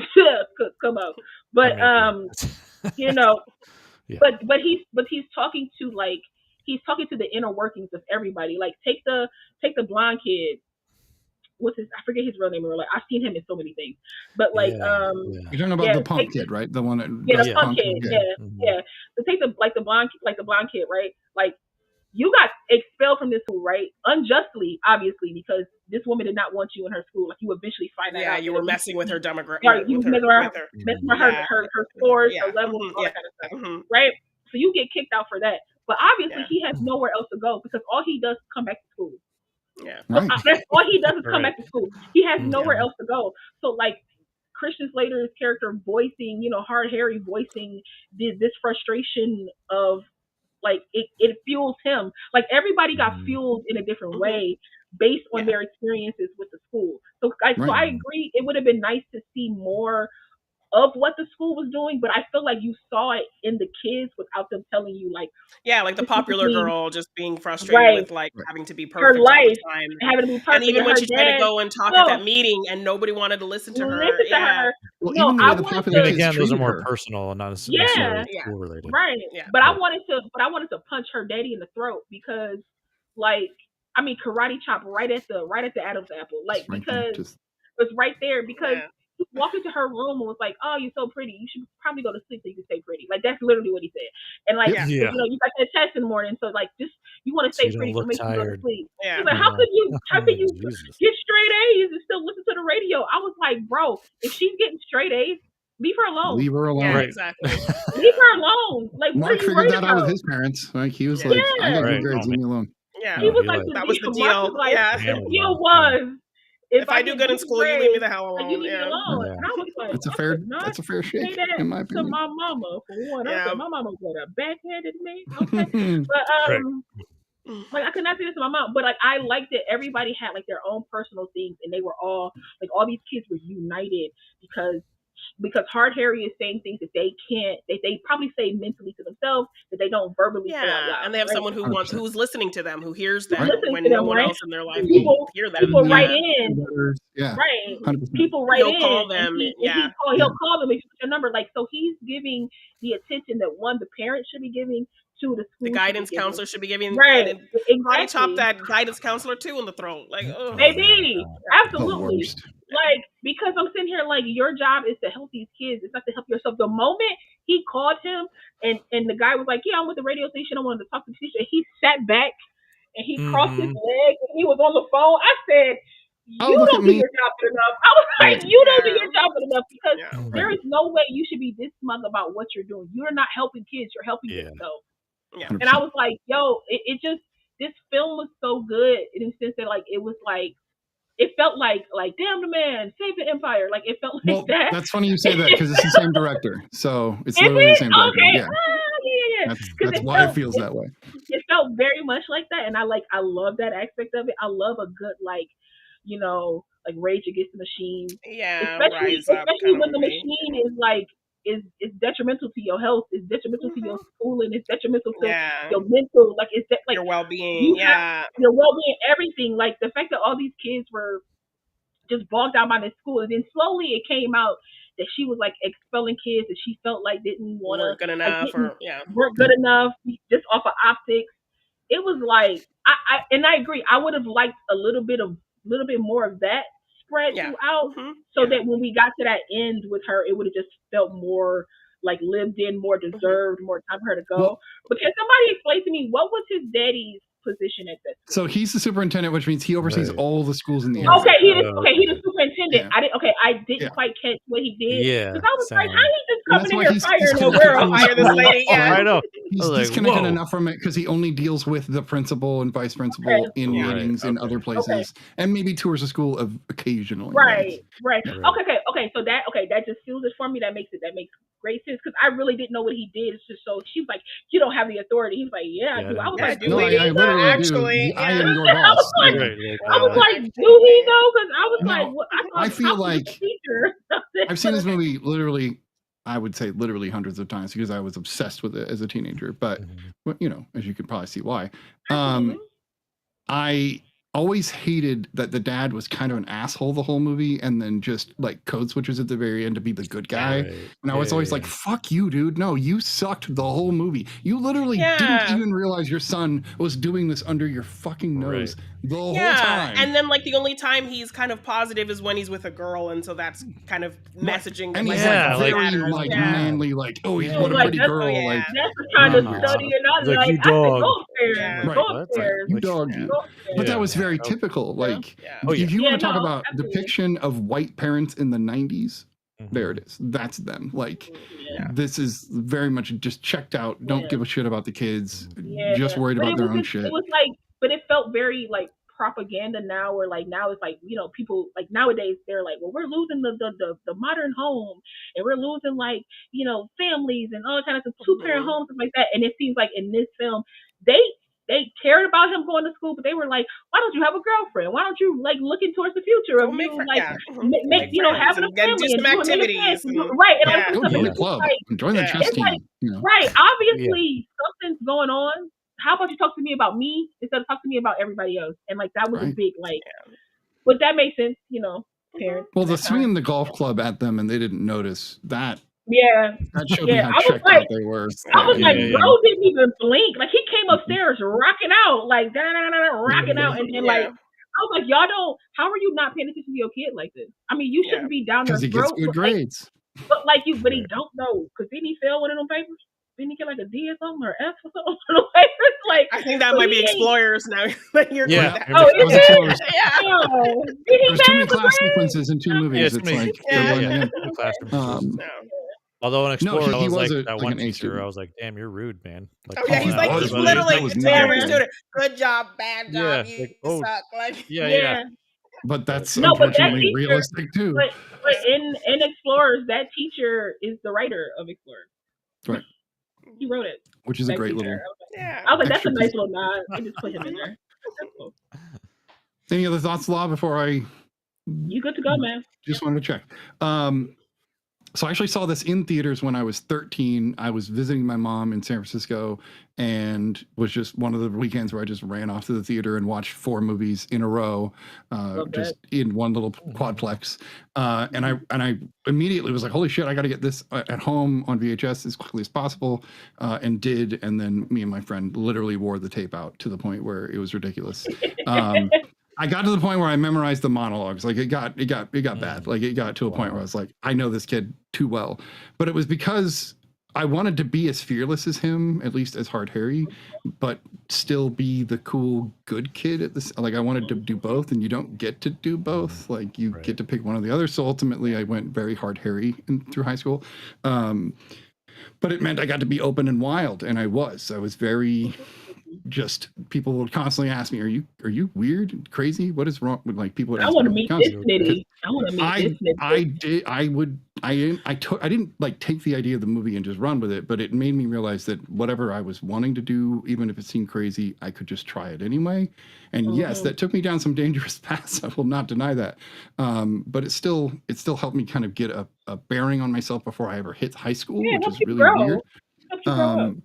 come on. But you know, but he's talking to the inner workings of everybody. Like, take the blonde kid. What's his? I forget his real name. Like, I've seen him in so many things. But like, you're talking about the punk kid, right? The one that the punk kid. Yeah. So take the blonde kid, right? Like, you got expelled from this school, right? Unjustly, obviously, because this woman did not want you in her school. Like, you eventually find that out. Yeah, you were messing with her demographic. Right, you messing with her scores, her levels, all that kind of stuff, right? So you get kicked out for that. But obviously, he has nowhere else to go, because all he does is come back to school. Yeah, that's all he does is come back to school. He has nowhere else to go. So like, Christian Slater's character voicing, Hard Harry voicing this frustration of, like, it fuels him. Like, everybody got fueled in a different way based on their experiences with the school. So I agree, it would have been nice to see more of what the school was doing, but I feel like you saw it in the kids without them telling you, like, like the popular girl just being frustrated with like having to be perfect her life, all the time. having to be perfect, and even when she tried to go and talk at that meeting, and nobody wanted to listen to her. Well, I wanted to, again, those are more personal and not necessarily school related. Right. Yeah. But I wanted to punch her daddy in the throat, because, like, I mean, karate chop right at the Adam's apple, like, because it was right there, because. He walked into her room and was like, "Oh, you're so pretty. You should probably go to sleep so you can stay pretty." Like, that's literally what he said. And like, you got that test in the morning, so like, just you want to stay pretty, so make sure you go to sleep. Yeah. He's like, how could you get straight A's and still listen to the radio? I was like, bro, if she's getting straight A's, leave her alone. Leave her alone. Yeah, exactly. Leave her alone. Like, Mark figured that out with his parents. Like, he was like, "I got good grades, leave me alone." Yeah, he was like, that was the deal. Like, the deal was, if I do good in school, you leave me the hell alone. You leave me alone. Yeah. And I was like, that's a fair shake, in my opinion. To my mama, for one. I said, my mama would have backhanded me. Okay. But like I could not say this to my mom, but like I liked that everybody had like their own personal things, and they were all like all these kids were united because Hard Harry is saying things that they can't, they probably say mentally to themselves that they don't verbally say out loud. And they have someone who's listening to them, who hears them when them, no one else in their life people hear them. People write in, right? 100%. People write in. He'll call them. He'll call them if you put your number. Like, so he's giving the attention that the parents should be giving to the school. The guidance counselor should be giving. Right. Exactly. Chop that guidance counselor too in the throat. Like, maybe. Absolutely. Like, because I'm sitting here like, your job is to help these kids. It's not to help yourself. The moment he called him and the guy was like, yeah, I'm with the radio station. I wanted to talk to the teacher. He sat back and he crossed his legs and he was on the phone. I said, you don't do your job good enough. I was like, you don't do your job good enough, because there is no way you should be this smug about what you're doing. You're not helping kids. You're helping yourself. Yeah. And I was like, yo, it just, this film was so good in the sense that like, it was like, it felt like damn the man, save the empire. Like it felt like that. That's funny you say that because it's the same director. So it's literally the same director. Okay. Yeah. That's why it feels that way. It felt very much like that. And I love that aspect of it. I love a good like Rage Against the Machine. Yeah. Especially when the machine is like is detrimental to your health, is detrimental to your schooling, it's detrimental to your mental, like it's like your well-being, your well-being, everything. Like the fact that all these kids were just bogged down by this school, and then slowly it came out that she was like expelling kids that she felt like didn't want to weren't good enough, weren't good enough just off of optics. It was like I agree. I would have liked a little bit more of that spread throughout, so that when we got to that end with her, it would have just felt more like lived in, more deserved, more time for her to go. Well, but can somebody explain to me what was his daddy's position at that school? So he's the superintendent, which means he oversees all the schools in the area. Okay, he's the superintendent. I didn't quite catch what he did. Yeah, because I was like, how he just coming in here firing nowhere? Fire this lady. I know. He's disconnected enough from it because he only deals with the principal and vice principal in meetings in other places, and maybe tours of school occasionally. Right. Okay. So that just seals it for me. That makes great sense, because I really didn't know what he did. It's just so she was like, you don't have the authority. He was like, I do. I was like, no, I literally actually, I am your boss. I was like, do he know? Because I was like, what? I feel like I've seen this movie I would say literally hundreds of times because I was obsessed with it as a teenager. But as you could probably see why. I always hated that the dad was kind of an asshole the whole movie, and then just like code switches at the very end to be the good guy. And I was always like, fuck you, dude. No, you sucked the whole movie. You literally didn't even realize your son was doing this under your fucking nose the whole time. And then like the only time he's kind of positive is when he's with a girl, and so that's kind of messaging. And he's very manly, like, oh, he's what a pretty girl. Like, that's the kind of study, and I was like, you dog. Go upstairs. You dog. But that was very typical. Like, if you want to talk about depiction of white parents in the 90s, there it is. That's them. Like, this is very much just checked out. Don't give a shit about the kids. Just worried about their own shit. It was like, but it felt very like propaganda now, where like now it's like, people like nowadays they're like, well, we're losing the modern home, and we're losing like, families and all kinds of 2-parent homes and like that. And it seems like in this film, they cared about him going to school, but they were like, why don't you have a girlfriend? Why don't you like looking towards the future of you having a family do some activities, right? And join the club, join the chess team. Right, obviously something's going on. How about you talk to me about me instead of talk to me about everybody else? And like that was a big but that makes sense, parents. Well, the swinging the golf club at them and they didn't notice that. Yeah, that showed me how checked out they were. I was like, bro didn't even blink. Like he came upstairs rocking out, like rocking out, and then like I was like, y'all don't. How are you not paying attention to your kid like this? I mean, you shouldn't be down there because he gets good grades. But but he don't know, because didn't he fail one of them papers? Didn't he get like a D or something, or F or something on the papers? Like I think that might be Explorers now. There's too many class sequences in 2 movies. It's like although in Explorer, I was like, that one teacher, I was like, damn, you're rude, man. Like, he's literally every student. Good job, bad job. You suck. Like, but that's No, but that unfortunately teacher, realistic too. But in Explorers, that teacher is the writer of Explorers. Right. He wrote it. Which is a great little. I was like, that's a nice little nod. They just put him in there. That's cool. Any other thoughts, Law, before I? You good to go, man. Just wanted to check. So I actually saw this in theaters when I was 13. I was visiting my mom in San Francisco, and was just one of the weekends where I just ran off to the theater and watched 4 movies in a row, just in one little quadplex. And I immediately was like, holy shit, I got to get this at home on VHS as quickly as possible, and did. And then me and my friend literally wore the tape out to the point where it was ridiculous. I got to the point where I memorized the monologues. Like it got bad. Like it got to a point where I was like, I know this kid too well. But it was because I wanted to be as fearless as him, at least as Hard Harry, but still be the cool good kid at this. Like I wanted to do both, and you don't get to do both. Like you get to pick one or the other. So ultimately, I went very Hard Harry through high school. But it meant I got to be open and wild, and I was very. Just people would constantly ask me, are you weird, crazy? What is wrong with like people would ask I want to me meet this Sniddy. I want to meet this Sniddy. I didn't like take the idea of the movie and just run with it, but it made me realize that whatever I was wanting to do, even if it seemed crazy, I could just try it anyway. And yes, that took me down some dangerous paths. I will not deny that. But it still helped me kind of get a bearing on myself before I ever hit high school, which is really weird.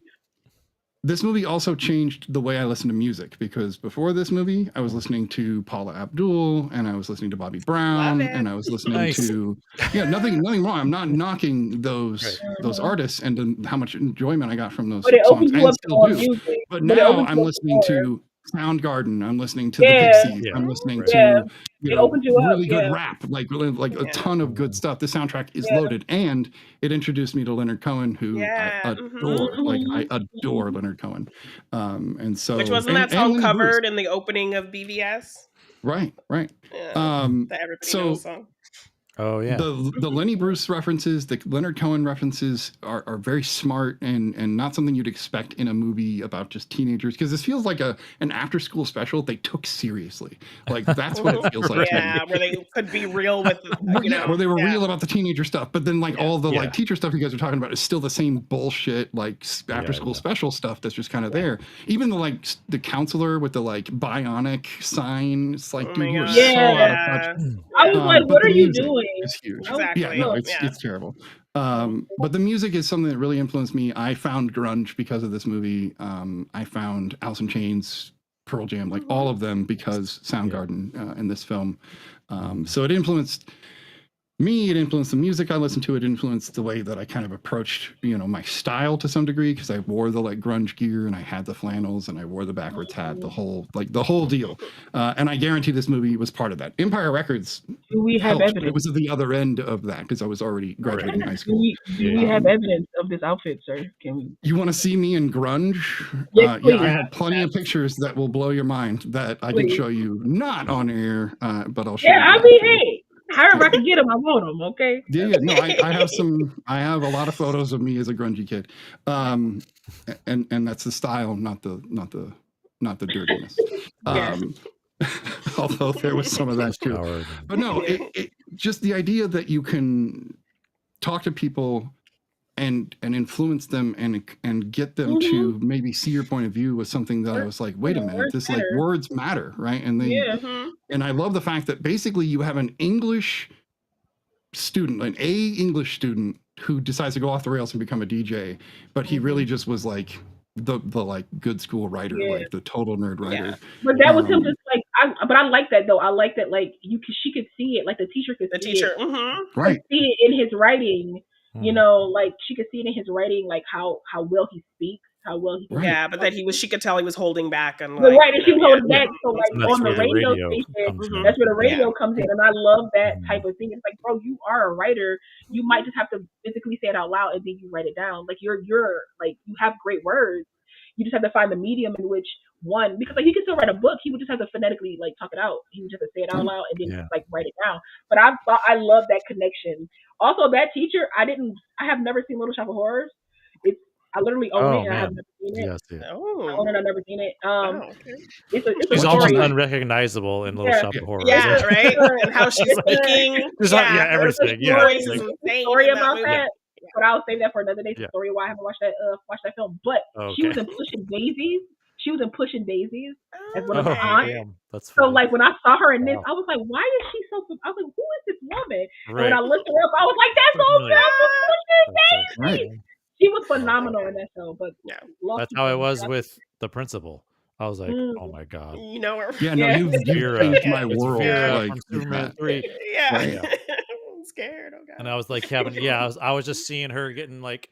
This movie also changed the way I listen to music, because before this movie, I was listening to Paula Abdul, and I was listening to Bobby Brown, and I was listening to nothing wrong. I'm not knocking those artists and how much enjoyment I got from those songs. I still do. But now I'm listening to Soundgarden. I'm listening to the Pixies. I'm listening to really good rap, like a ton of good stuff. The soundtrack is loaded, and it introduced me to Leonard Cohen, who I adore. Like I adore Leonard Cohen, and so which wasn't that song covered in the opening of BVS? Right. The everybody knows song. Oh yeah. The Lenny Bruce references, the Leonard Cohen references are very smart and not something you'd expect in a movie about just teenagers, because this feels like an after school special they took seriously. Like that's what it feels like. Where they could be real with where they were real about the teenager stuff, but then like all the like teacher stuff you guys are talking about is still the same bullshit like after school special stuff that's just kind of there. Even the counselor with the like bionic sign, it's like dude, you're so out of touch. I was like, what are you doing? It's huge. Exactly. Yeah, no, it's terrible. But the music is something that really influenced me. I found grunge because of this movie. I found Alice in Chains, Pearl Jam, like all of them because Soundgarden in this film. So it influenced me, it influenced the music I listened to, it influenced the way that I kind of approached, my style to some degree, because I wore the like grunge gear and I had the flannels and I wore the backwards hat, the whole deal. And I guarantee this movie was part of that. Empire Records we have helped, evidence. it was at the other end of that because I was already graduating high school. We have evidence of this outfit, sir? Can we? You want to see me in grunge? Yes, please. I have plenty of pictures that will blow your mind that I can show you, not on air, but I'll show you. I mean, hey. However I can get them, I want them. Okay. Yeah. No, I have a lot of photos of me as a grungy kid, and that's the style, not the dirtiness. Although there was some of that too. But no, it just the idea that you can talk to people and influence them and get them to maybe see your point of view was something that I was like, wait a minute, this like words matter, right? And and I love the fact that basically you have an English student, an English student who decides to go off the rails and become a DJ, but he really just was like the like good school writer, like the total nerd writer. But that was him just like but I like that though. I like that like she could see it, like the teacher could see it. Right. See it in his writing. Like she could see it in his writing, like how well he speaks, how well he. Yeah, but that she could tell he was holding back and like. Right, and she was holding back. So like on the radio station, that's where the radio comes in, and I love that type of thing. It's like, bro, you are a writer. You might just have to physically say it out loud, and then you write it down. Like you're like you have great words. You just have to find the medium in which because like he could still write a book. He would just have to phonetically like talk it out. He would just have to say it out loud and then like write it down. But I love that connection. Also, that teacher, I have never seen Little Shop of Horrors. I literally own it, and I have man. never seen it. Yes, yeah. I own it. I've never seen it. Okay. It's a She's story. almost unrecognizable in Little Shop of Horrors. Yeah, right. And how she's speaking. Yeah, everything. Yeah, There's a story about that. But I'll save that for another day. The story why I haven't watched that film. But she was in Pushing Daisies. She was in Pushing Daisies as one of her aunts. That's so like when I saw her in this, I was like, why is she so? I was like, who is this woman? And when I looked her up, I was like, that's old girl from Pushing Daisies. She was phenomenal in that show. But that's how it was with The Principal. I was like, oh my god. You know her. Yeah, no, you've changed my world. Like from Superman 3. Yeah. I'm scared. Oh god. And I was like, I was just seeing her getting like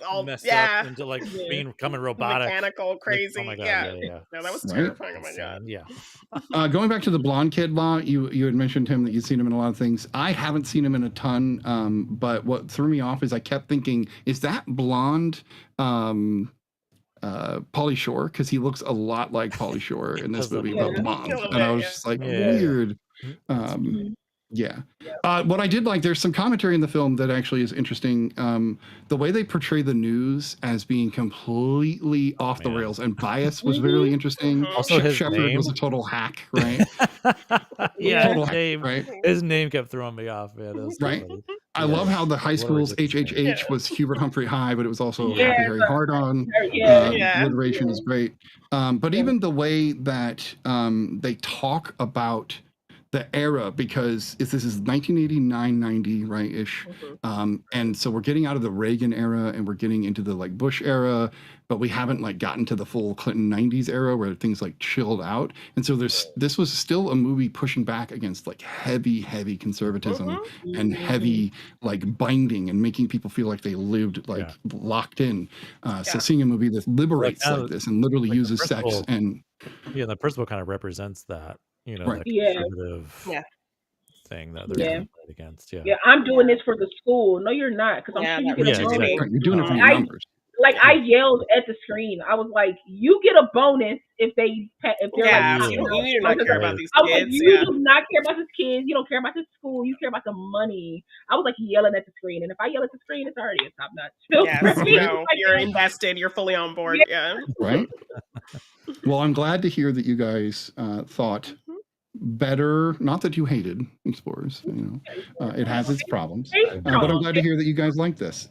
all messed up into like becoming robotic, mechanical, crazy. Like, oh my god, yeah. No, that was terrifying. Oh my god. Yeah. Going back to the blonde kid, Law, you had mentioned him, that you'd seen him in a lot of things. I haven't seen him in a ton, but what threw me off is I kept thinking, is that blonde Pauly Shore? Because he looks a lot like Pauly Shore in this movie, but blonde. And I was just like, weird. What I did like, there's some commentary in the film that actually is interesting. The way they portray the news as being completely off the rails and biased was really interesting. Also, his Shepard name was a total hack, right? Total hack, right? His name kept throwing me off, man. Right. I love how the high school's HHH was Hubert Humphrey High, but it was also Happy Harry Hard-On. Alliteration is great. But even the way that they talk about the era, because this is 1989, 90, right ish, and so we're getting out of the Reagan era and we're getting into the like Bush era, but we haven't like gotten to the full Clinton 90s era where things like chilled out. And so this was still a movie pushing back against like heavy conservatism and heavy like binding and making people feel like they lived like locked in. So seeing a movie that liberates like this and literally uses sex and the principle kind of represents that. You know, that conservative thing that they're fighting against. Yeah, I'm doing this for the school. No, you're not, because I'm sure you get a bonus. Right. You're doing it for your numbers. I yelled at the screen. I was like, "You get a bonus if they're like, you do not care about these kids. I was like, you do not care about this kids. You don't care about this school. You care about the money." I was like yelling at the screen, and if I yell at the screen, it's already a top notch. You're invested. You're fully on board. Yeah. Right. Well, I'm glad to hear that you guys thought better. Not that you hated Explorers. You know, it has its problems, but I'm glad to hear that you guys like this.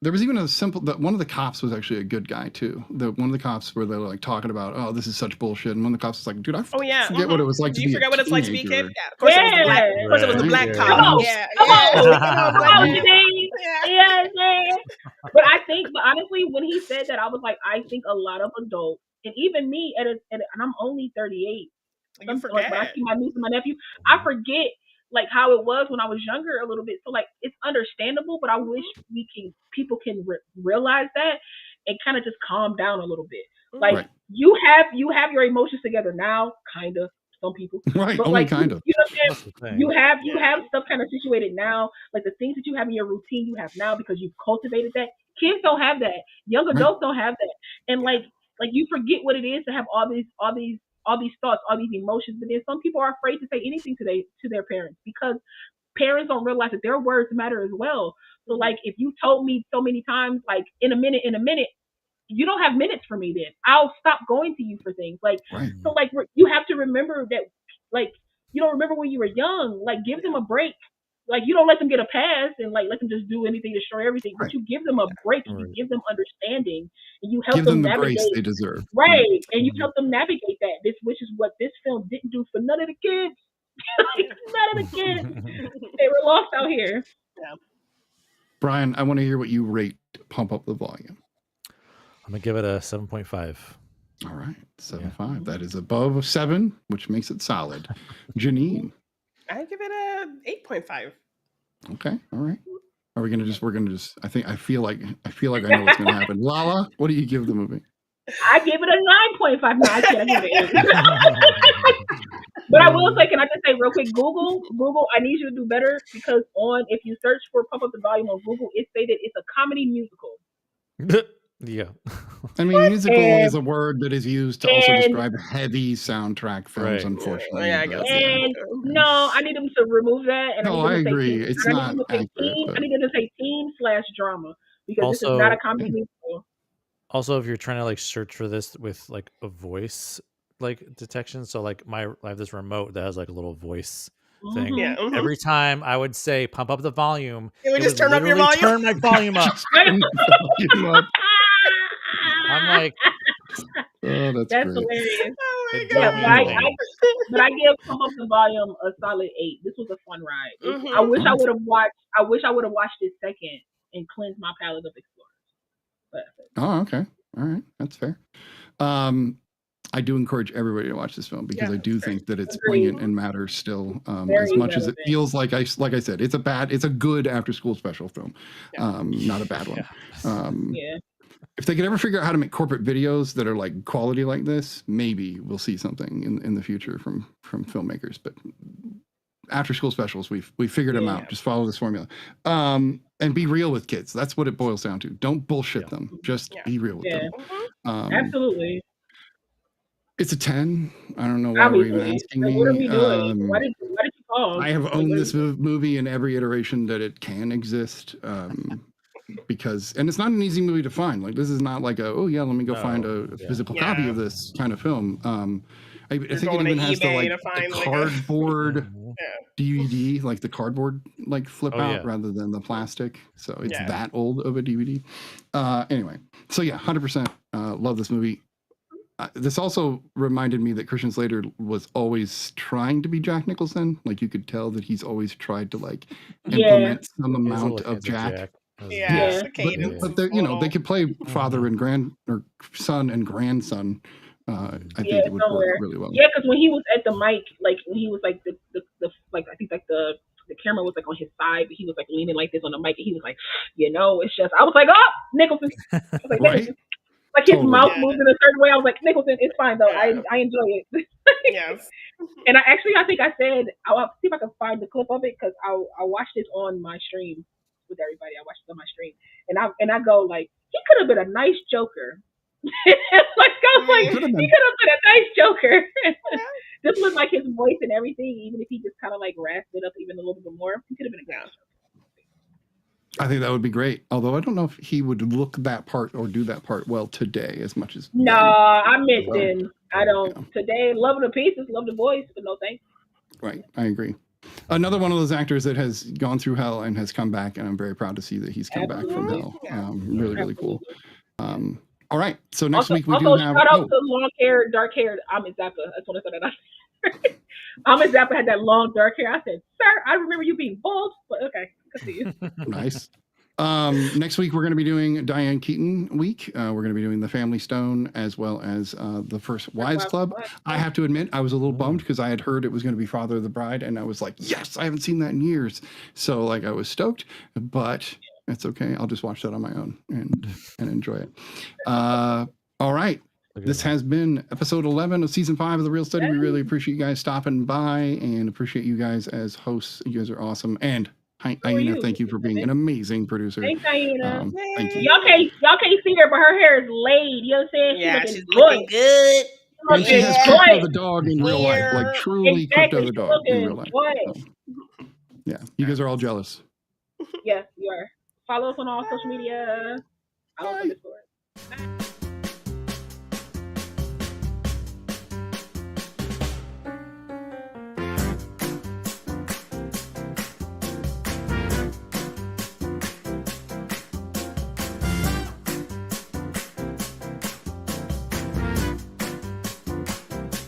There was even a simple that one of the cops was actually a good guy too. One of the cops where they were like talking about, oh, this is such bullshit, and one of the cops was like, dude, I forget what it was like to be. You forget what it's like to be a kid? Yeah. Of course, it was the black cop. Come on, But honestly, when he said that, I was like, I think a lot of adults, and even me, and I'm only 38. You forget. When I see my niece and my nephew, I forget like how it was when I was younger a little bit. So like it's understandable, but I wish people can realize that and kind of just calm down a little bit. Like you have your emotions together now, kind of. Some people, right? But only like, kind of. You know what I'm saying? You have stuff kind of situated now, like the things that you have in your routine you have now because you've cultivated that. Kids don't have that. Young adults don't have that, and like you forget what it is to have all these thoughts, all these emotions. But then some people are afraid to say anything to their parents because parents don't realize that their words matter as well. So like if you told me so many times, like in a minute, you don't have minutes for me then. I'll stop going to you for things. Like, so like you have to remember that, like, you don't remember when you were young, like give them a break. Like you don't let them get a pass and like let them just do anything, destroy everything, but you give them a break and you give them understanding and you help them navigate. The grace they deserve. Right. And you help them navigate that. Which is what this film didn't do for none of the kids. None of the kids. They were lost out here. Yeah. Brian, I want to hear what you rate Pump Up the Volume. I'm going to give it a 7.5. All right. 7.5. That is above a 7, which makes it solid. Janine. I give it a 8.5. Okay. All right. We're going to I feel like I know what's going to happen. Lala, what do you give the movie? I give it a 9.5. No, I can't give it an 8. But I will say, can I just say real quick, Google, I need you to do better because if you search for Pump Up the Volume on Google, it stated it's a comedy musical. Yeah. I mean, musical is a word that is used to also describe heavy soundtrack films, unfortunately. Yeah, no, I need them to remove that. And I agree. It's not accurate. I need them to say teen/drama. because this is not a comedy musical. Also, if you're trying to like search for this with like a voice like detection, so like I have this remote that has like a little voice thing. Yeah. Every time I would say pump up the volume, It would just would turn up your volume. turn my volume up. I'm like, oh, that's great. Hilarious. Oh my Yeah, god! but I give Pump Up the Volume a solid 8. This was a fun ride. I wish I would have watched it second and cleansed my palate of Explorers. Oh, okay. All right, that's fair. I do encourage everybody to watch this film because I do think that it's poignant and matters still as much as it feels like I said, it's a good after school special film, not a bad one. If they could ever figure out how to make corporate videos that are like quality like this, maybe we'll see something in the future from filmmakers. But after school specials, we figured them out. Just follow this formula, and be real with kids. That's what it boils down to. Don't bullshit them. Just be real with them. Absolutely. It's a 10. I don't know why we're even asking me. What are we doing? Why did you call? I have owned this movie in every iteration that it can exist. Because it's not an easy movie to find. Like, this is not like let me go find a physical copy of this kind of film. I think it even has the cardboard DVD, like the cardboard like flip out rather than the plastic. So it's that old of a DVD. Anyway, so 100% love this movie. This also reminded me that Christian Slater was always trying to be Jack Nicholson. Like, you could tell that he's always tried to like implement some amount of Jack. But they could play father and son and grandson. I think it would work really well. Yeah, because when he was at the mic, like when he was like the like, I think like the camera was like on his side, but he was like leaning like this on the mic, and he was like, it's just, I was like, oh, Nicholson. I was like, Nicholson. Like his mouth moved in a certain way. I was like, Nicholson, it's fine though. I enjoy it. Yes. And I think I said, I'll see if I can find the clip of it, because I watched this on my stream with everybody. I watched it on my stream, and I go like, he could have been a nice Joker. He could have been a nice Joker. Just with like his voice and everything, even if he just kind of like rasped it up even a little bit more, he could have been a good Joker. I think that would be great. Although I don't know if he would look that part or do that part well today as much as. No, I meant then. I don't. Yeah. Today, love the pieces, love the voice, but no thanks. Right, I agree. Another one of those actors that has gone through hell and has come back, and I'm very proud to see that he's come back from hell. Really cool. All right, so next week we do have. Shout out to long-haired, dark-haired Ahmed Zappa. That's what I said. Ahmed Zappa had that long, dark hair. I said, "Sir, I remember you being bald, but okay, good to see you." Nice. Next week we're going to be doing Diane Keaton week. We're going to be doing The Family Stone as well as the first Wives Club. I have to admit I was a little bummed because I had heard it was going to be Father of the Bride, and I was like, yes, I haven't seen that in years. So like I was stoked, but it's okay. I'll just watch that on my own and enjoy it. All right. This has been episode 11 of season 5 of The Real Study. We really appreciate you guys stopping by and appreciate you guys as hosts. You guys are awesome. And Aina, thank you for being an amazing producer. Thanks, Aina. Thank you. Y'all can't see her, but her hair is laid. You know what I'm saying? Yeah, she's looking good. And she has Crypto the dog in real life. Like truly Crypto the dog in real life. So, yeah, you guys are all jealous. Yes, you are. Follow us on all social media. Follow us on Discord.